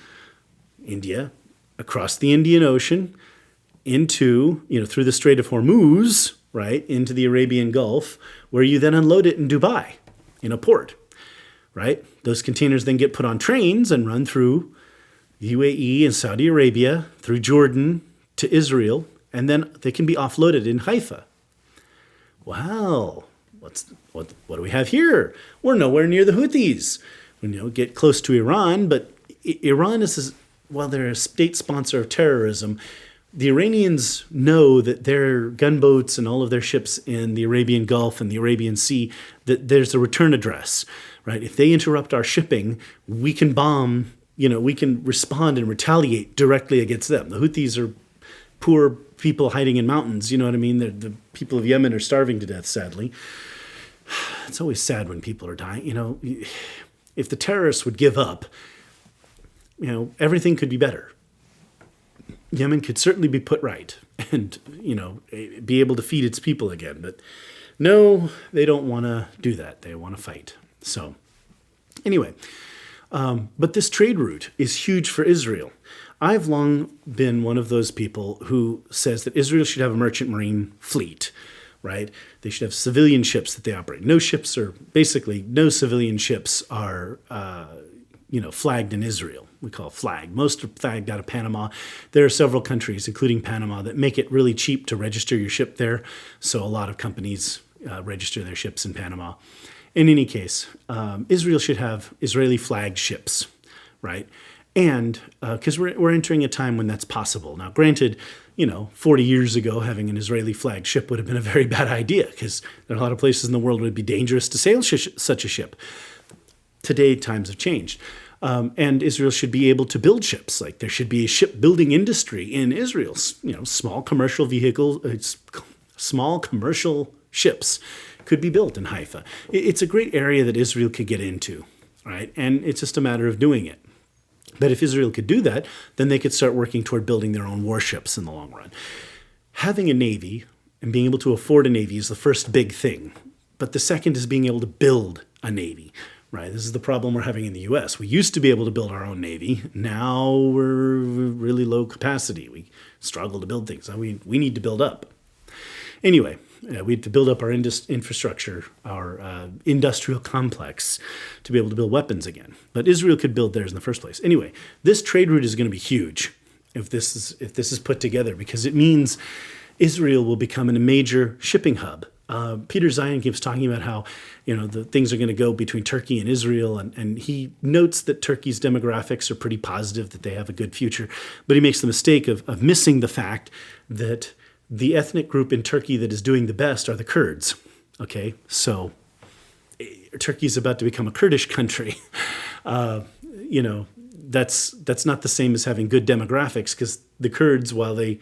India, across the Indian Ocean, into, through the Strait of Hormuz, right, into the Arabian Gulf, where you then unload it in Dubai, in a port, right? Those containers then get put on trains and run through UAE and Saudi Arabia, through Jordan to Israel, and then they can be offloaded in Haifa. Wow, what do we have here? We're nowhere near the Houthis. We get close to Iran, but Iran is, while they're a state sponsor of terrorism, the Iranians know that their gunboats and all of their ships in the Arabian Gulf and the Arabian Sea, that there's a return address, right? If they interrupt our shipping, we can bomb, we can respond and retaliate directly against them. The Houthis are poor people hiding in mountains, you know what I mean? The people of Yemen are starving to death, sadly. It's always sad when people are dying, if the terrorists would give up, everything could be better. Yemen could certainly be put right and, be able to feed its people again. But no, they don't want to do that. They want to fight. So anyway, but this trade route is huge for Israel. I've long been one of those people who says that Israel should have a merchant marine fleet, right? They should have civilian ships that they operate. No civilian ships are, flagged in Israel. We call it flag. Most are flagged out of Panama. There are several countries, including Panama, that make it really cheap to register your ship there. So a lot of companies register their ships in Panama. In any case, Israel should have Israeli flagged ships, right? And because we're entering a time when that's possible. Now, granted, 40 years ago, having an Israeli flagged ship would have been a very bad idea because there are a lot of places in the world where it would be dangerous to sail such a ship. Today, times have changed. And Israel should be able to build ships. Like there should be a shipbuilding industry in Israel. Small commercial small commercial ships could be built in Haifa. It's a great area that Israel could get into, right? And it's just a matter of doing it. But if Israel could do that, then they could start working toward building their own warships in the long run. Having a navy and being able to afford a navy is the first big thing. But the second is being able to build a navy. Right, this is the problem we're having in the U.S. We used to be able to build our own navy. Now we're really low capacity. We struggle to build things. We need to build up. Anyway, we have to build up our infrastructure, our industrial complex, to be able to build weapons again. But Israel could build theirs in the first place. Anyway, this trade route is going to be huge if this is put together because it means Israel will become a major shipping hub. Peter Zion keeps talking about how, the things are going to go between Turkey and Israel. And he notes that Turkey's demographics are pretty positive, that they have a good future. But he makes the mistake of missing the fact that the ethnic group in Turkey that is doing the best are the Kurds. Okay, so Turkey's about to become a Kurdish country. That's not the same as having good demographics because the Kurds, while they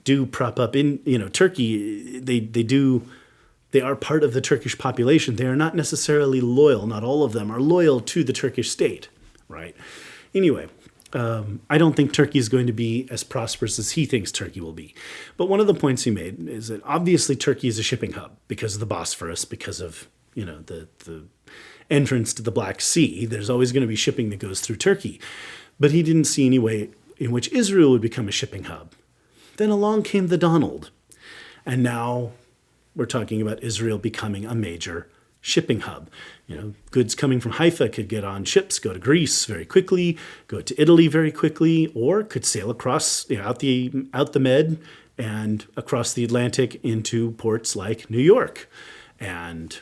do prop up in, Turkey, they are part of the Turkish population. They are not necessarily loyal. Not all of them are loyal to the Turkish state, right? Anyway, I don't think Turkey is going to be as prosperous as he thinks Turkey will be. But one of the points he made is that obviously Turkey is a shipping hub because of the Bosphorus, because of, the entrance to the Black Sea. There's always going to be shipping that goes through Turkey. But he didn't see any way in which Israel would become a shipping hub. Then along came the Donald. And now we're talking about Israel becoming a major shipping hub. Goods coming from Haifa could get on ships, go to Greece very quickly, go to Italy very quickly, or could sail across out the Med and across the Atlantic into ports like New York and,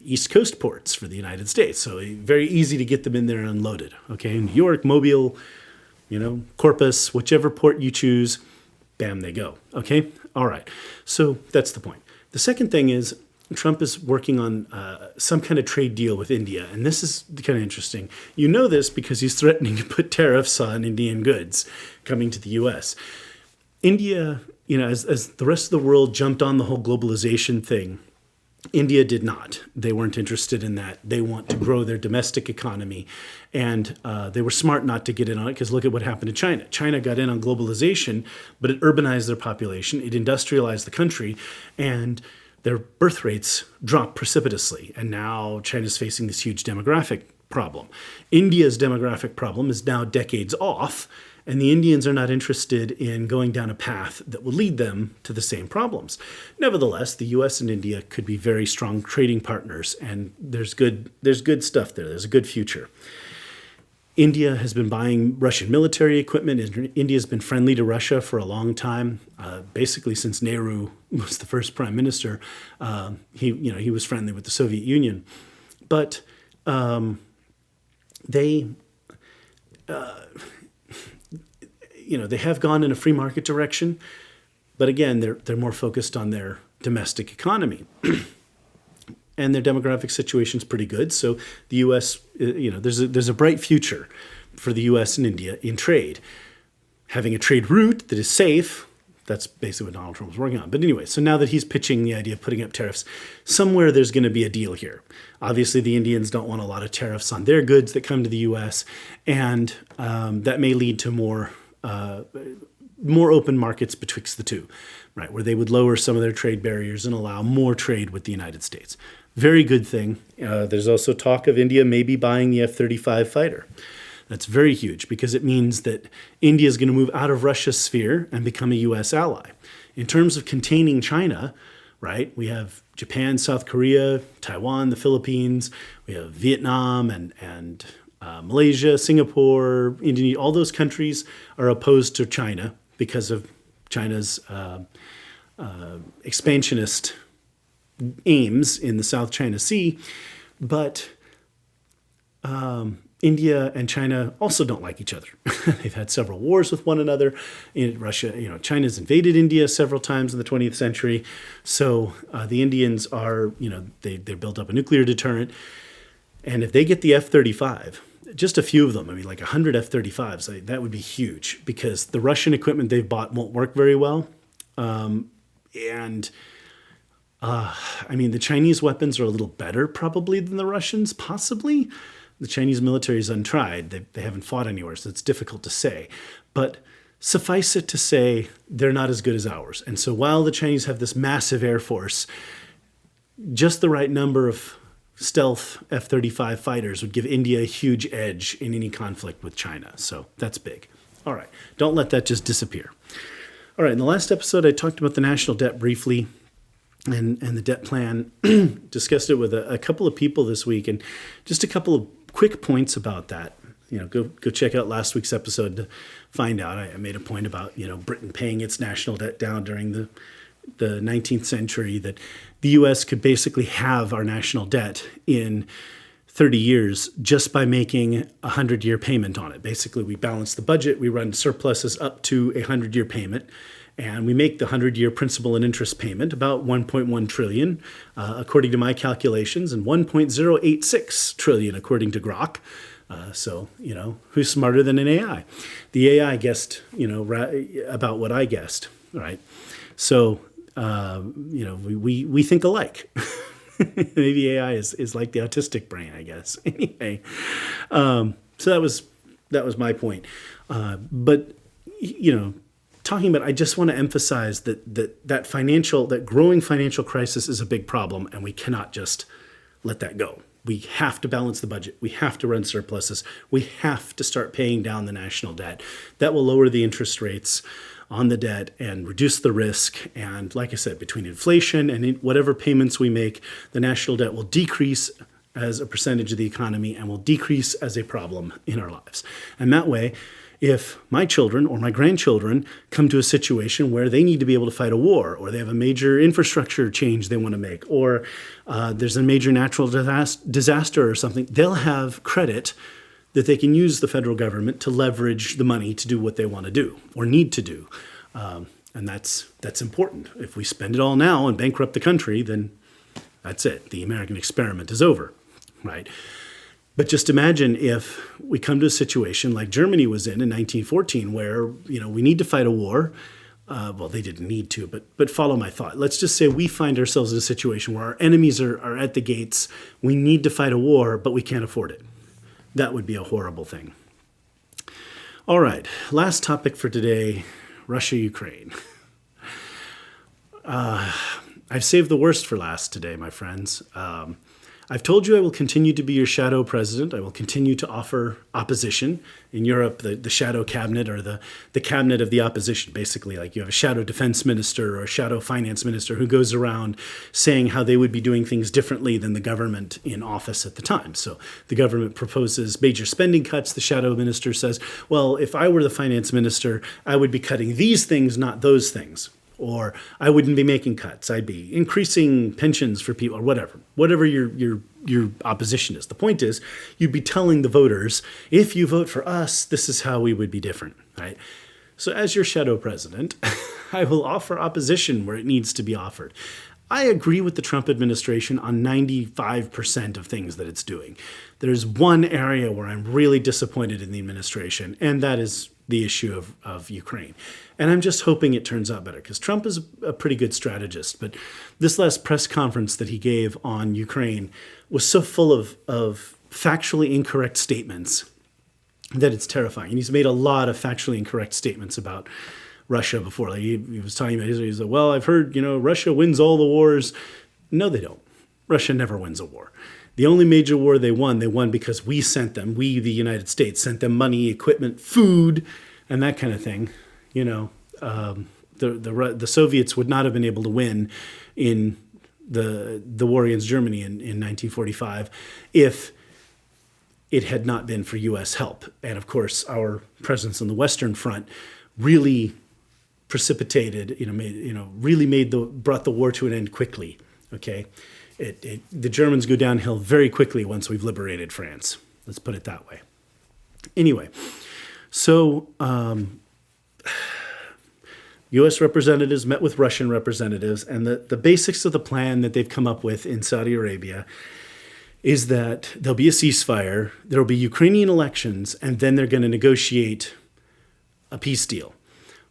East Coast ports for the United States. So very easy to get them in there and unloaded. Okay, New York, Mobile, Corpus, whichever port you choose, bam, they go. Okay? All right. So that's the point. The second thing is Trump is working on some kind of trade deal with India. And this is kind of interesting. You know this because he's threatening to put tariffs on Indian goods coming to the U.S. India, as the rest of the world jumped on the whole globalization thing, India did not. They weren't interested in that. They want to grow their domestic economy. And they were smart not to get in on it because look at what happened to China. China got in on globalization, but it urbanized their population. It industrialized the country. And their birth rates dropped precipitously. And now China's facing this huge demographic problem. India's demographic problem is now decades off. And the Indians are not interested in going down a path that will lead them to the same problems. Nevertheless, the U.S. and India could be very strong trading partners, and there's good stuff there. There's a good future. India has been buying Russian military equipment. India has been friendly to Russia for a long time, basically since Nehru was the first prime minister. He was friendly with the Soviet Union, but they have gone in a free market direction, but again, they're more focused on their domestic economy. And their demographic situation is pretty good. So the U.S., there's a bright future for the U.S. and India in trade. Having a trade route that is safe, That's basically what Donald Trump was working on. But anyway, so now that he's pitching the idea of putting up tariffs, somewhere there's going to be a deal here. Obviously, the Indians don't want a lot of tariffs on their goods that come to the U.S., and that may lead to more open markets betwixt the two, right, where they would lower some of their trade barriers and allow more trade with the United States. Very good thing. There's also talk of India maybe buying the F-35 fighter. That's very huge because it means that India is going to move out of Russia's sphere and become a U.S. ally. In terms of containing China, right, we have Japan, South Korea, Taiwan, the Philippines, we have Vietnam and Malaysia, Singapore, Indonesia. All those countries are opposed to China because of China's expansionist aims in the South China Sea. But India and China also don't like each other. They've had several wars with one another. In Russia, China's invaded India several times in the 20th century. So the Indians are, they built up a nuclear deterrent. And if they get the F-35, just a few of them, like 100 F-35s, that would be huge because the Russian equipment they've bought won't work very well. The Chinese weapons are a little better probably than the Russians, possibly. The Chinese military is untried. They haven't fought anywhere, so it's difficult to say. But suffice it to say, they're not as good as ours. And so while the Chinese have this massive air force, just the right number of stealth F-35 fighters would give India a huge edge in any conflict with China. So that's big. All right. Don't let that just disappear. All right. In the last episode, I talked about the national debt briefly and the debt plan. Discussed it with a couple of people this week, and just a couple of quick points about that. Go check out last week's episode to find out. I made a point about, Britain paying its national debt down during the 19th century, that the U.S. could basically have our national debt in 30 years just by making a 100-year payment on it. Basically, we balance the budget, we run surpluses up to a 100-year payment, and we make the 100-year principal and interest payment, about $1.1 trillion, according to my calculations, and $1.086 trillion, according to Grok. So, who's smarter than an AI? The AI guessed, about what I guessed, right? So, we think alike. Maybe AI is like the autistic brain, I guess. Anyway, so that was my point. But, talking about, I just want to emphasize that growing financial crisis is a big problem, and we cannot just let that go. We have to balance the budget. We have to run surpluses. We have to start paying down the national debt. That will lower the interest rates on the debt and reduce the risk. And like I said, between inflation and whatever payments we make, the national debt will decrease as a percentage of the economy and will decrease as a problem in our lives. And that way, if my children or my grandchildren come to a situation where they need to be able to fight a war, or they have a major infrastructure change they want to make, or there's a major natural disaster or something, they'll have credit that they can use the federal government to leverage the money to do what they want to do or need to do. And that's important. If we spend it all now and bankrupt the country, then that's it. The American experiment is over, right? But just imagine if we come to a situation like Germany was in 1914, where, we need to fight a war. Well, they didn't need to, but follow my thought. Let's just say we find ourselves in a situation where our enemies are at the gates. We need to fight a war, but we can't afford it. That would be a horrible thing. All right, last topic for today, Russia-Ukraine. I've saved the worst for last today, my friends. I've told you I will continue to be your shadow president. I will continue to offer opposition. In Europe, the shadow cabinet, or the cabinet of the opposition. Basically, like you have a shadow defense minister or a shadow finance minister who goes around saying how they would be doing things differently than the government in office at the time. So the government proposes major spending cuts. The shadow minister says, well, if I were the finance minister, I would be cutting these things, not those things. Or I wouldn't be making cuts. I'd be increasing pensions for people, or whatever your opposition is. The point is, you'd be telling the voters, if you vote for us, this is how we would be different, right? So as your shadow president, I will offer opposition where it needs to be offered. I agree with the Trump administration on 95% of things that it's doing. There's one area where I'm really disappointed in the administration, and that is the issue of Ukraine. And I'm just hoping it turns out better, because Trump is a pretty good strategist. But this last press conference that he gave on Ukraine was so full of factually incorrect statements that it's terrifying. And he's made a lot of factually incorrect statements about Russia before. Like he was talking about Israel. He said, well, I've heard, Russia wins all the wars. No, they don't. Russia never wins a war. The only major war they won because we sent them, we, the United States, sent them money, equipment, food, and that kind of thing. The Soviets would not have been able to win in the war against Germany in 1945 if it had not been for U.S. help. And of course, our presence on the Western Front really precipitated, brought the war to an end quickly. Okay. The Germans go downhill very quickly once we've liberated France. Let's put it that way. Anyway, so U.S. representatives met with Russian representatives, and the basics of the plan that they've come up with in Saudi Arabia is that there'll be a ceasefire, there'll be Ukrainian elections, and then they're going to negotiate a peace deal.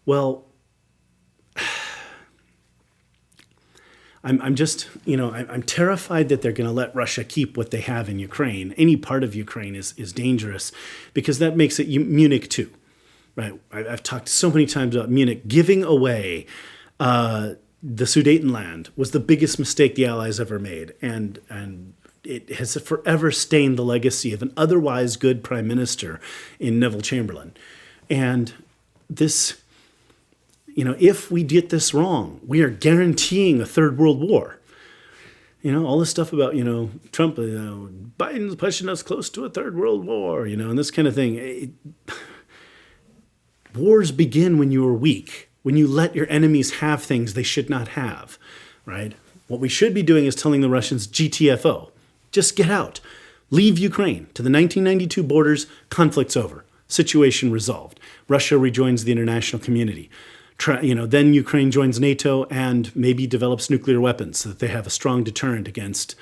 Well, I'm just, I'm terrified that they're going to let Russia keep what they have in Ukraine. Any part of Ukraine is dangerous, because that makes it Munich too, right? I've talked so many times about Munich. Giving away the Sudetenland was the biggest mistake the Allies ever made, and it has forever stained the legacy of an otherwise good prime minister in Neville Chamberlain. And this, if we get this wrong, we are guaranteeing a third world war. All this stuff about, Trump, Biden's pushing us close to a third world war, and this kind of thing. Wars begin when you are weak, when you let your enemies have things they should not have, right? What we should be doing is telling the Russians, GTFO, just get out. Leave Ukraine. To the 1992 borders, conflict's over. Situation resolved. Russia rejoins the international community. Then Ukraine joins NATO and maybe develops nuclear weapons so that they have a strong deterrent against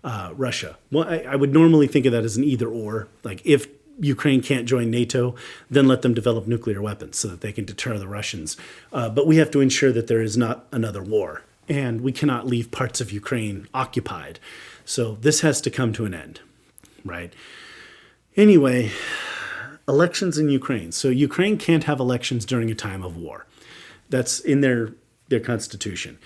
Russia. Well, I would normally think of that as an either or. Like, if Ukraine can't join NATO, then let them develop nuclear weapons so that they can deter the Russians. But we have to ensure that there is not another war. And we cannot leave parts of Ukraine occupied. So this has to come to an end, right? Anyway, elections in Ukraine. So Ukraine can't have elections during a time of war. That's in their constitution.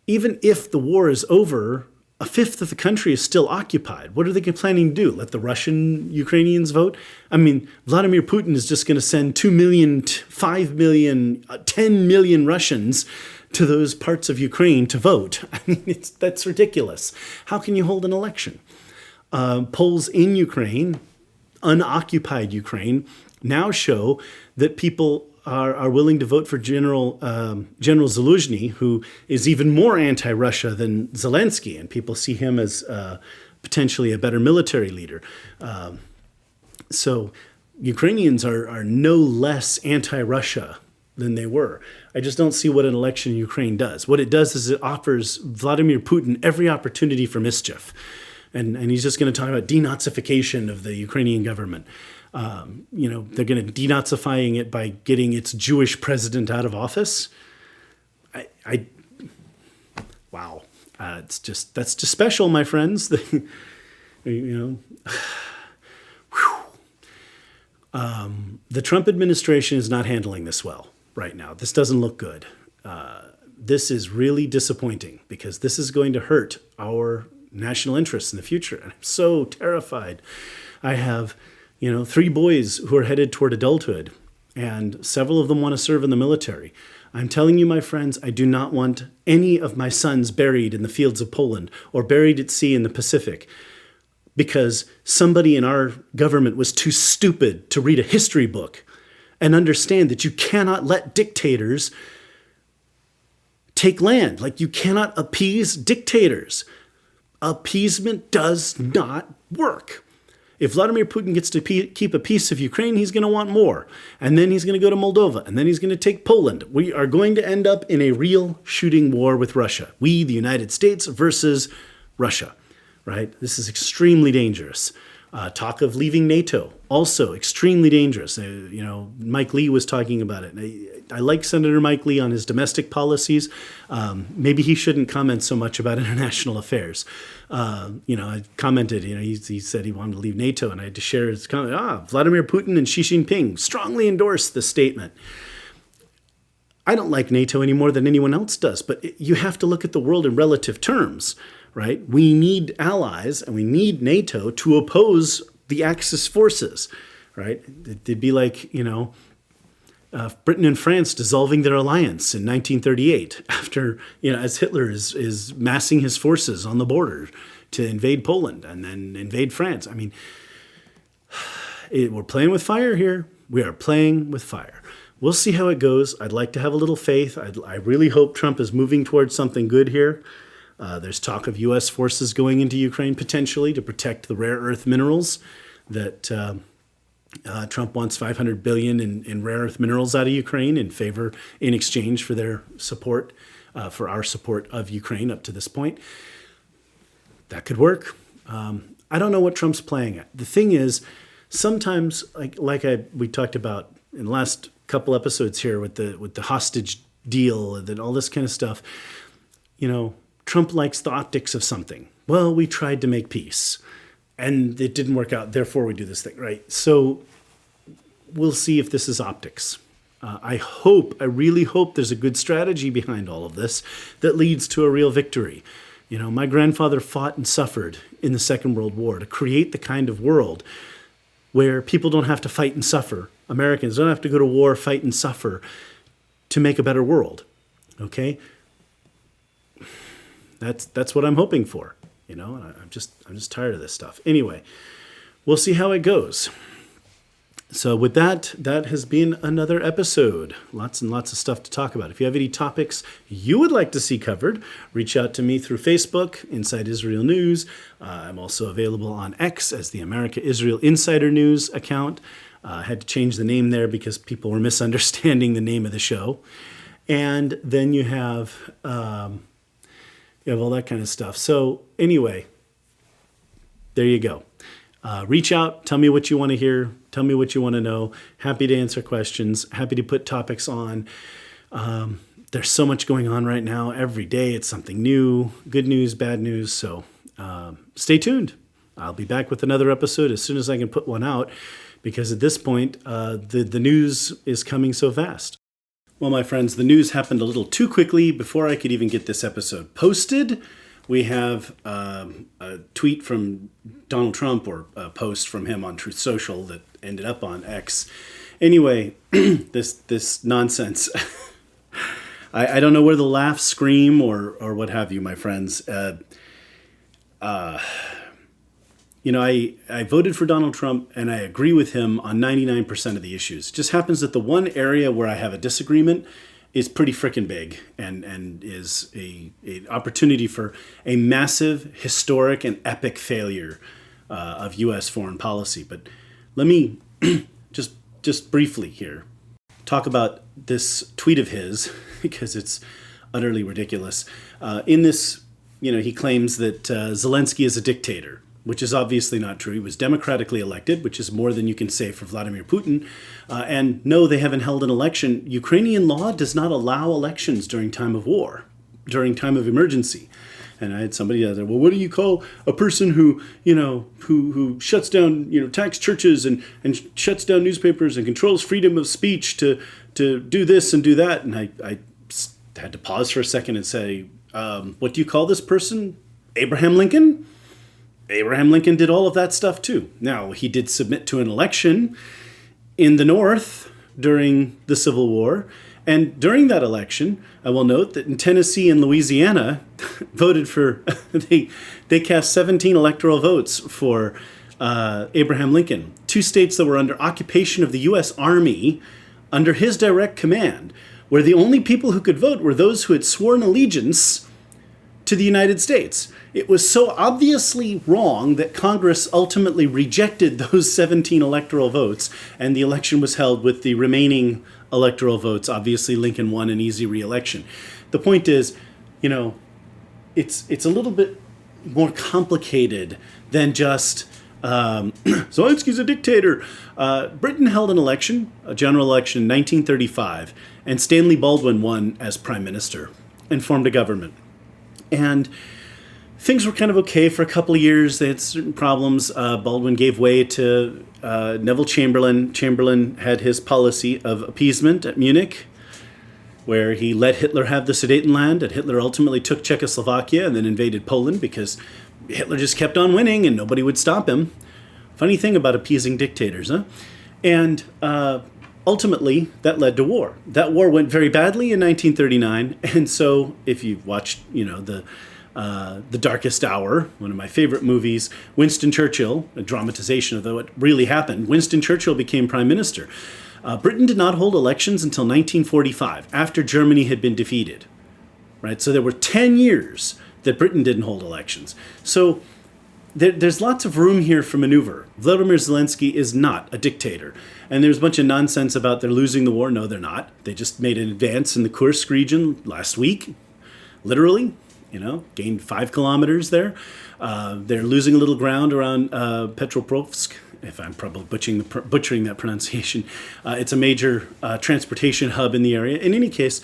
Even if the war is over, a fifth of the country is still occupied. What are they planning to do? Let the Russian Ukrainians vote? I mean, Vladimir Putin is just going to send 2 million, 5 million, 10 million Russians to those parts of Ukraine to vote. I mean, that's ridiculous. How can you hold an election? Polls in Ukraine, unoccupied Ukraine, now show that people are willing to vote for General Zelenskyy, who is even more anti-Russia than Zelenskyy, and people see him as potentially a better military leader. So Ukrainians are no less anti-Russia than they were. I just don't see what an election in Ukraine does. What it does is it offers Vladimir Putin every opportunity for mischief. And he's just going to talk about denazification of the Ukrainian government. They're going to denazifying it by getting its Jewish president out of office. Wow. That's just special, my friends. The Trump administration is not handling this well right now. This doesn't look good. This is really disappointing, because this is going to hurt our national interests in the future. And I'm so terrified. I have, 3 boys who are headed toward adulthood, and several of them want to serve in the military. I'm telling you, my friends, I do not want any of my sons buried in the fields of Poland or buried at sea in the Pacific, because somebody in our government was too stupid to read a history book and understand that you cannot let dictators take land. Like, you cannot appease dictators. Appeasement does not work. If Vladimir Putin gets to keep a piece of Ukraine, he's going to want more. And then he's going to go to Moldova. And then he's going to take Poland. We are going to end up in a real shooting war with Russia. We, the United States, versus Russia, right? This is extremely dangerous. Talk of leaving NATO, also extremely dangerous. Mike Lee was talking about it. I like Senator Mike Lee on his domestic policies. Maybe he shouldn't comment so much about international affairs. I commented, he said he wanted to leave NATO, and I had to share his comment. Vladimir Putin and Xi Jinping strongly endorsed the statement. I don't like NATO any more than anyone else does, but you have to look at the world in relative terms. Right? We need allies and we need NATO to oppose the Axis forces, right? It'd be like, Britain and France dissolving their alliance in 1938 after, as Hitler is massing his forces on the border to invade Poland and then invade France. I mean, we're playing with fire here. We are playing with fire. We'll see how it goes. I'd like to have a little faith. I really hope Trump is moving towards something good here. There's talk of U.S. forces going into Ukraine potentially to protect the rare earth minerals that Trump wants $500 billion in rare earth minerals out of Ukraine in exchange for their support, for our support of Ukraine up to this point. That could work. I don't know what Trump's playing at. The thing is, sometimes, we talked about in the last couple episodes here with the hostage deal and all this kind of stuff, Trump likes the optics of something. Well, we tried to make peace, and it didn't work out. Therefore, we do this thing, right? So we'll see if this is optics. I really hope there's a good strategy behind all of this that leads to a real victory. My grandfather fought and suffered in the Second World War to create the kind of world where people don't have to fight and suffer. Americans don't have to go to war, fight and suffer to make a better world. Okay? That's what I'm hoping for, and I'm just tired of this stuff. Anyway, we'll see how it goes. So with that has been another episode. Lots and lots of stuff to talk about. If you have any topics you would like to see covered, reach out to me through Facebook, Inside Israel News. I'm also available on X as the America Israel Insider News account. I had to change the name there because people were misunderstanding the name of the show. And then you have all that kind of stuff. So anyway, there you go. Reach out. Tell me what you want to hear. Tell me what you want to know. Happy to answer questions. Happy to put topics on. There's so much going on right now. Every day it's something new. Good news, bad news. So stay tuned. I'll be back with another episode as soon as I can put one out, because at this point, the news is coming so fast. Well, my friends, the news happened a little too quickly before I could even get this episode posted. We have a tweet from Donald Trump, or a post from him on Truth Social that ended up on X. Anyway, this nonsense. I don't know where the laugh, scream, or what have you, my friends. I voted for Donald Trump, and I agree with him on 99% of the issues. It just happens that the one area where I have a disagreement is pretty frickin' big and is an opportunity for a massive, historic, and epic failure of U.S. foreign policy. But let me just briefly here talk about this tweet of his, because it's utterly ridiculous. In this, he claims that Zelenskyy is a dictator, which is obviously not true. He was democratically elected, which is more than you can say for Vladimir Putin. And no, they haven't held an election. Ukrainian law does not allow elections during time of war, during time of emergency. And I had somebody that said, well, what do you call a person who shuts down, attacks churches and shuts down newspapers and controls freedom of speech to do this and do that? And I had to pause for a second and say, what do you call this person? Abraham Lincoln? Abraham Lincoln did all of that stuff too. Now, he did submit to an election in the North during the Civil War. And during that election, I will note that in Tennessee and Louisiana, voted for, they cast 17 electoral votes for Abraham Lincoln. Two states that were under occupation of the U.S. Army under his direct command, where the only people who could vote were those who had sworn allegiance to the United States. It was so obviously wrong that Congress ultimately rejected those 17 electoral votes, and the election was held with the remaining electoral votes. Obviously, Lincoln won an easy re-election. The point is, it's a little bit more complicated than just Zelensky's a dictator. Britain held an election, a general election in 1935, and Stanley Baldwin won as prime minister and formed a government. And things were kind of okay for a couple of years. They had certain problems. Baldwin gave way to Neville Chamberlain. Chamberlain had his policy of appeasement at Munich, where he let Hitler have the Sudetenland, and Hitler ultimately took Czechoslovakia and then invaded Poland because Hitler just kept on winning and nobody would stop him. Funny thing about appeasing dictators, huh? And ultimately, that led to war. That war went very badly in 1939, and so if you've watched, The Darkest Hour, one of my favorite movies, Winston Churchill, a dramatization of what really happened, Winston Churchill became prime minister. Britain did not hold elections until 1945, after Germany had been defeated. Right? So there were 10 years that Britain didn't hold elections. So there's lots of room here for maneuver. Volodymyr Zelensky is not a dictator. And there's a bunch of nonsense about they're losing the war. No, they're not. They just made an advance in the Kursk region last week, literally. Gained 5 kilometers there. They're losing a little ground around Petropavlovsk, if I'm probably butchering that pronunciation. It's a major transportation hub in the area. In any case,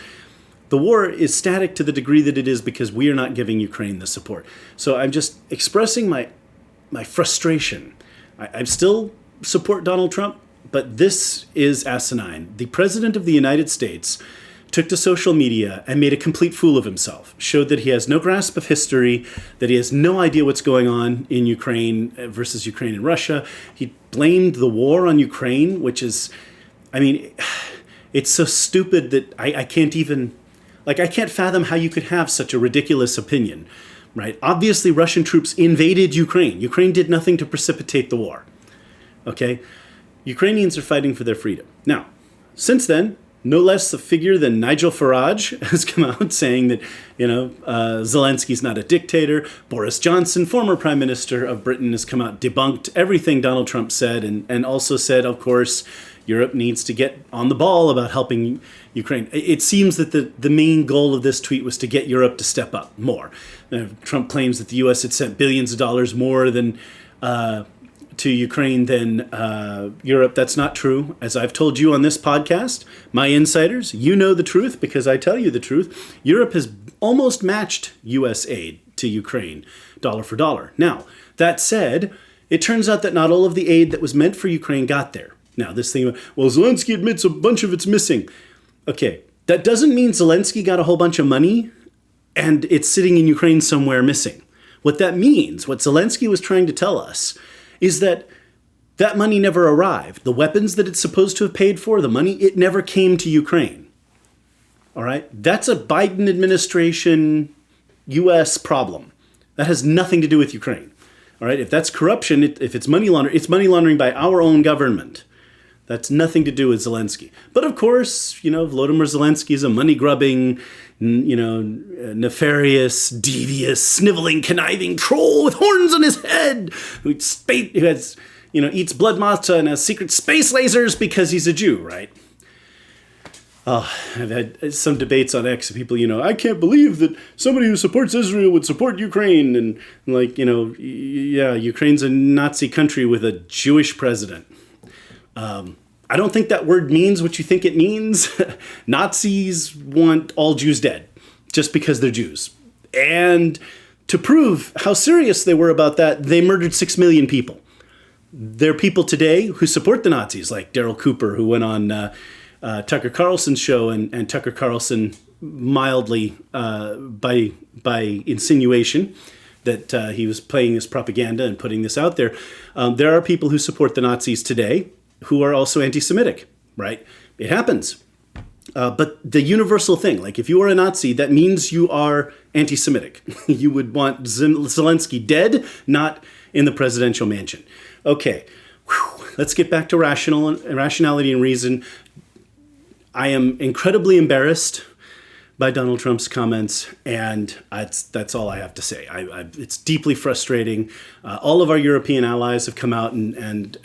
the war is static to the degree that it is because we are not giving Ukraine the support. So I'm just expressing my frustration. I still support Donald Trump, but this is asinine. The President of the United States took to social media and made a complete fool of himself, showed that he has no grasp of history, that he has no idea what's going on in Ukraine versus Ukraine and Russia. He blamed the war on Ukraine, which is, it's so stupid that I can't even, I can't fathom how you could have such a ridiculous opinion, right? Obviously, Russian troops invaded Ukraine. Ukraine did nothing to precipitate the war, okay? Ukrainians are fighting for their freedom. Now, since then, no less a figure than Nigel Farage has come out saying that, Zelensky's not a dictator. Boris Johnson, former prime minister of Britain, has come out, debunked everything Donald Trump said, and also said, of course, Europe needs to get on the ball about helping Ukraine. It seems that the main goal of this tweet was to get Europe to step up more. Trump claims that the U.S. had sent billions of dollars more than to Ukraine than Europe. That's not true. As I've told you on this podcast, my insiders, you know the truth because I tell you the truth. Europe has almost matched U.S. aid to Ukraine, dollar for dollar. Now, that said, it turns out that not all of the aid that was meant for Ukraine got there. Now, this thing, Zelensky admits a bunch of it's missing. Okay, that doesn't mean Zelensky got a whole bunch of money and it's sitting in Ukraine somewhere missing. What that means, what Zelensky was trying to tell us, is that money never arrived. The weapons that it's supposed to have paid for, the money, it never came to Ukraine. All right? That's a Biden administration U.S. problem. That has nothing to do with Ukraine. All right? If that's corruption, if it's money laundering by our own government. That's nothing to do with Zelensky. But of course, Volodymyr Zelensky is a money-grubbing, nefarious, devious, sniveling, conniving troll with horns on his head who has, eats blood matzah and has secret space lasers because he's a Jew, right? I've had some debates on X. People, I can't believe that somebody who supports Israel would support Ukraine. And Ukraine's a Nazi country with a Jewish president. I don't think that word means what you think it means. Nazis want all Jews dead just because they're Jews. And to prove how serious they were about that, they murdered 6 million people. There are people today who support the Nazis, like Daryl Cooper, who went on Tucker Carlson's show, and Tucker Carlson mildly, by insinuation, that he was playing this propaganda and putting this out there. There are people who support the Nazis today who are also anti-Semitic, right? It happens. But the universal thing, if you are a Nazi, that means you are anti-Semitic. You would want Zelensky dead, not in the presidential mansion. Okay, let's get back to rationality and reason. I am incredibly embarrassed by Donald Trump's comments, and that's all I have to say. It's deeply frustrating. All of our European allies have come out and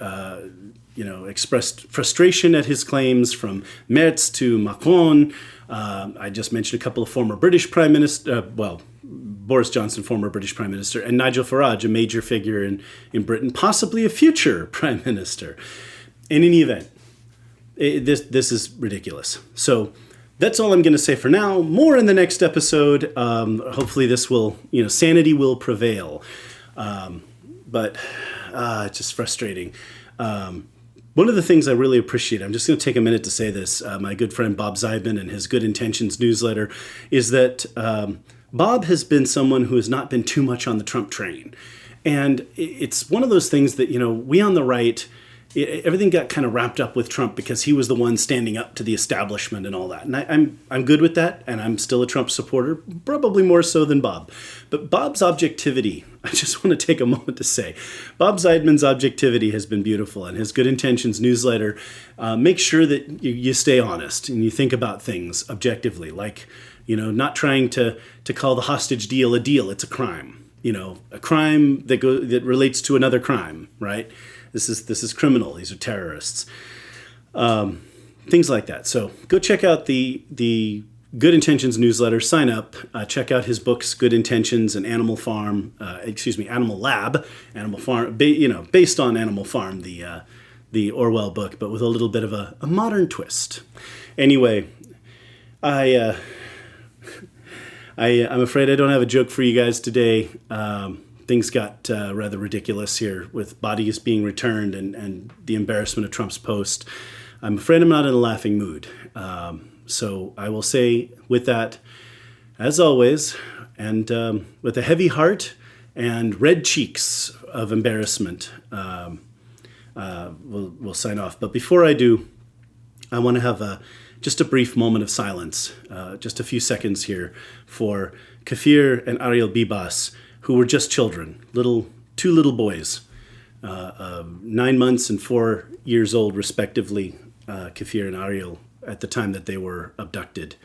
expressed frustration at his claims, from Merz to Macron. I just mentioned a couple of former British Boris Johnson, former British Prime Minister, and Nigel Farage, a major figure in Britain, possibly a future Prime Minister. In any event, this is ridiculous. So that's all I'm going to say for now. More in the next episode. Hopefully this will, sanity will prevail. But it's just frustrating. One of the things I really appreciate, I'm just going to take a minute to say this, my good friend Bob Zeidman and his Good Intentions newsletter, is that Bob has been someone who has not been too much on the Trump train. And it's one of those things that, we on the right, everything got kind of wrapped up with Trump because he was the one standing up to the establishment and all that. And I'm good with that, and I'm still a Trump supporter, probably more so than Bob. But Bob's objectivity, I just want to take a moment to say, Bob Zeidman's objectivity has been beautiful, and his Good Intentions newsletter makes sure that you stay honest and you think about things objectively, like, not trying to call the hostage deal a deal. It's a crime. A crime that relates to another crime, right? This is criminal. These are terrorists. Things like that. So go check out the Good Intentions newsletter. Sign up. Check out his books, Good Intentions and Animal Lab, Animal Farm. Based on Animal Farm, the Orwell book, but with a little bit of a modern twist. Anyway, I'm afraid I don't have a joke for you guys today. Things got rather ridiculous here with bodies being returned and the embarrassment of Trump's post. I'm afraid I'm not in a laughing mood. So I will say with that, as always, and with a heavy heart and red cheeks of embarrassment, we'll sign off. But before I do, I want to have just a brief moment of silence, just a few seconds here for Kfir and Ariel Bibas, who were just children, two little boys, 9 months and 4 years old, respectively, Kfir and Ariel, at the time that they were abducted,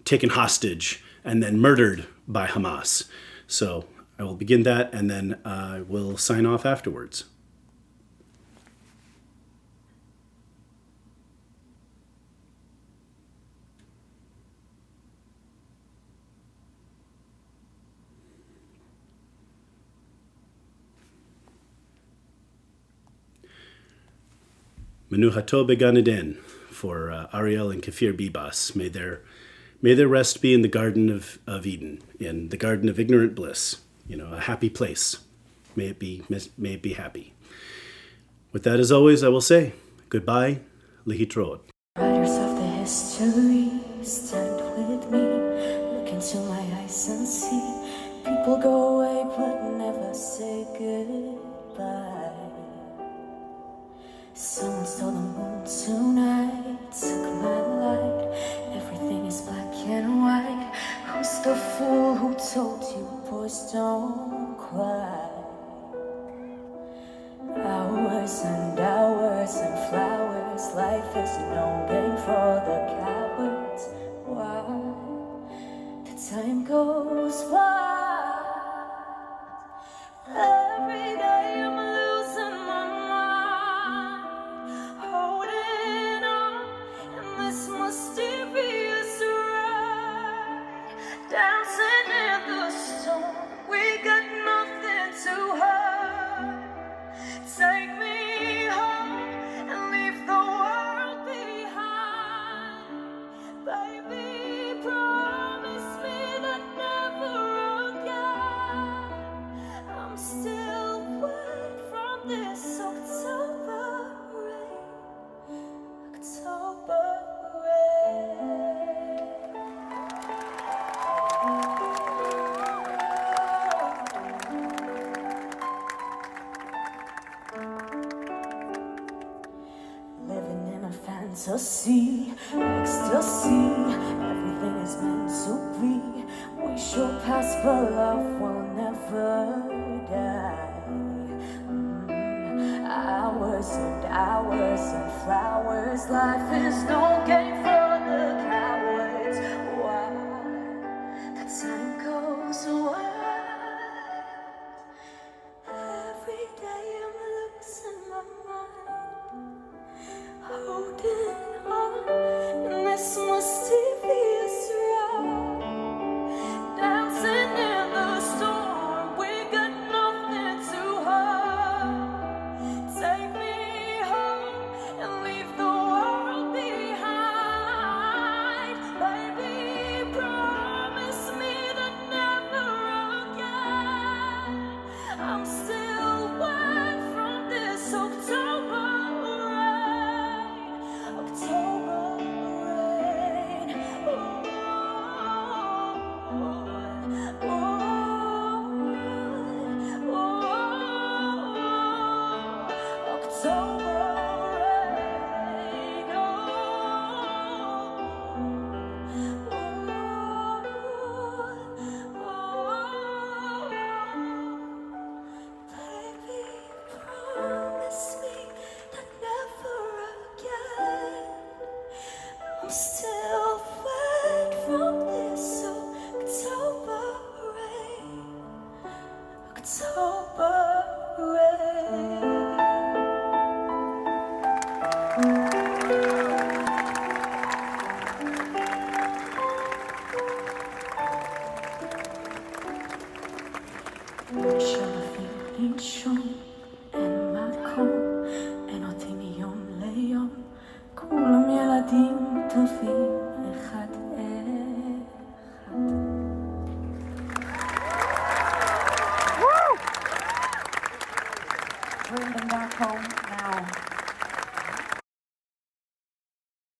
taken hostage, and then murdered by Hamas. So I will begin that, and then I will sign off afterwards. Menuhato began Eden for Ariel and Kfir Bibas. May their rest be in the Garden of Eden, in the Garden of Ignorant Bliss, a happy place. May it be happy. With that, as always, I will say goodbye, lihitrot. Writers of the history, stand with me, look into my eyes and see people go away but never say goodbye. Someone stole the moon tonight, took my light. Everything is black and white. Who's the fool who told you boys don't cry? Hours and hours and flowers. Life is no game for the cowards. Why? The time goes by. Every day I'm losing my mind, holding on in this mysterious ride, dancing in the storm. We got nothing to hide. Take me home and leave the world behind. Baby, promise me that never again. I'm still wet from this October rain. October rain. Living in a fantasy, ecstasy, everything is meant to be. We shall pass, but love will never die. Hours and hours and flowers. Life is no game for the cowards. Why? The time goes wild. Every day I'm losing my mind, holding on in this mysterious ride, dancing in I'm still wet from this October rain. October rain. Ich habe viel schon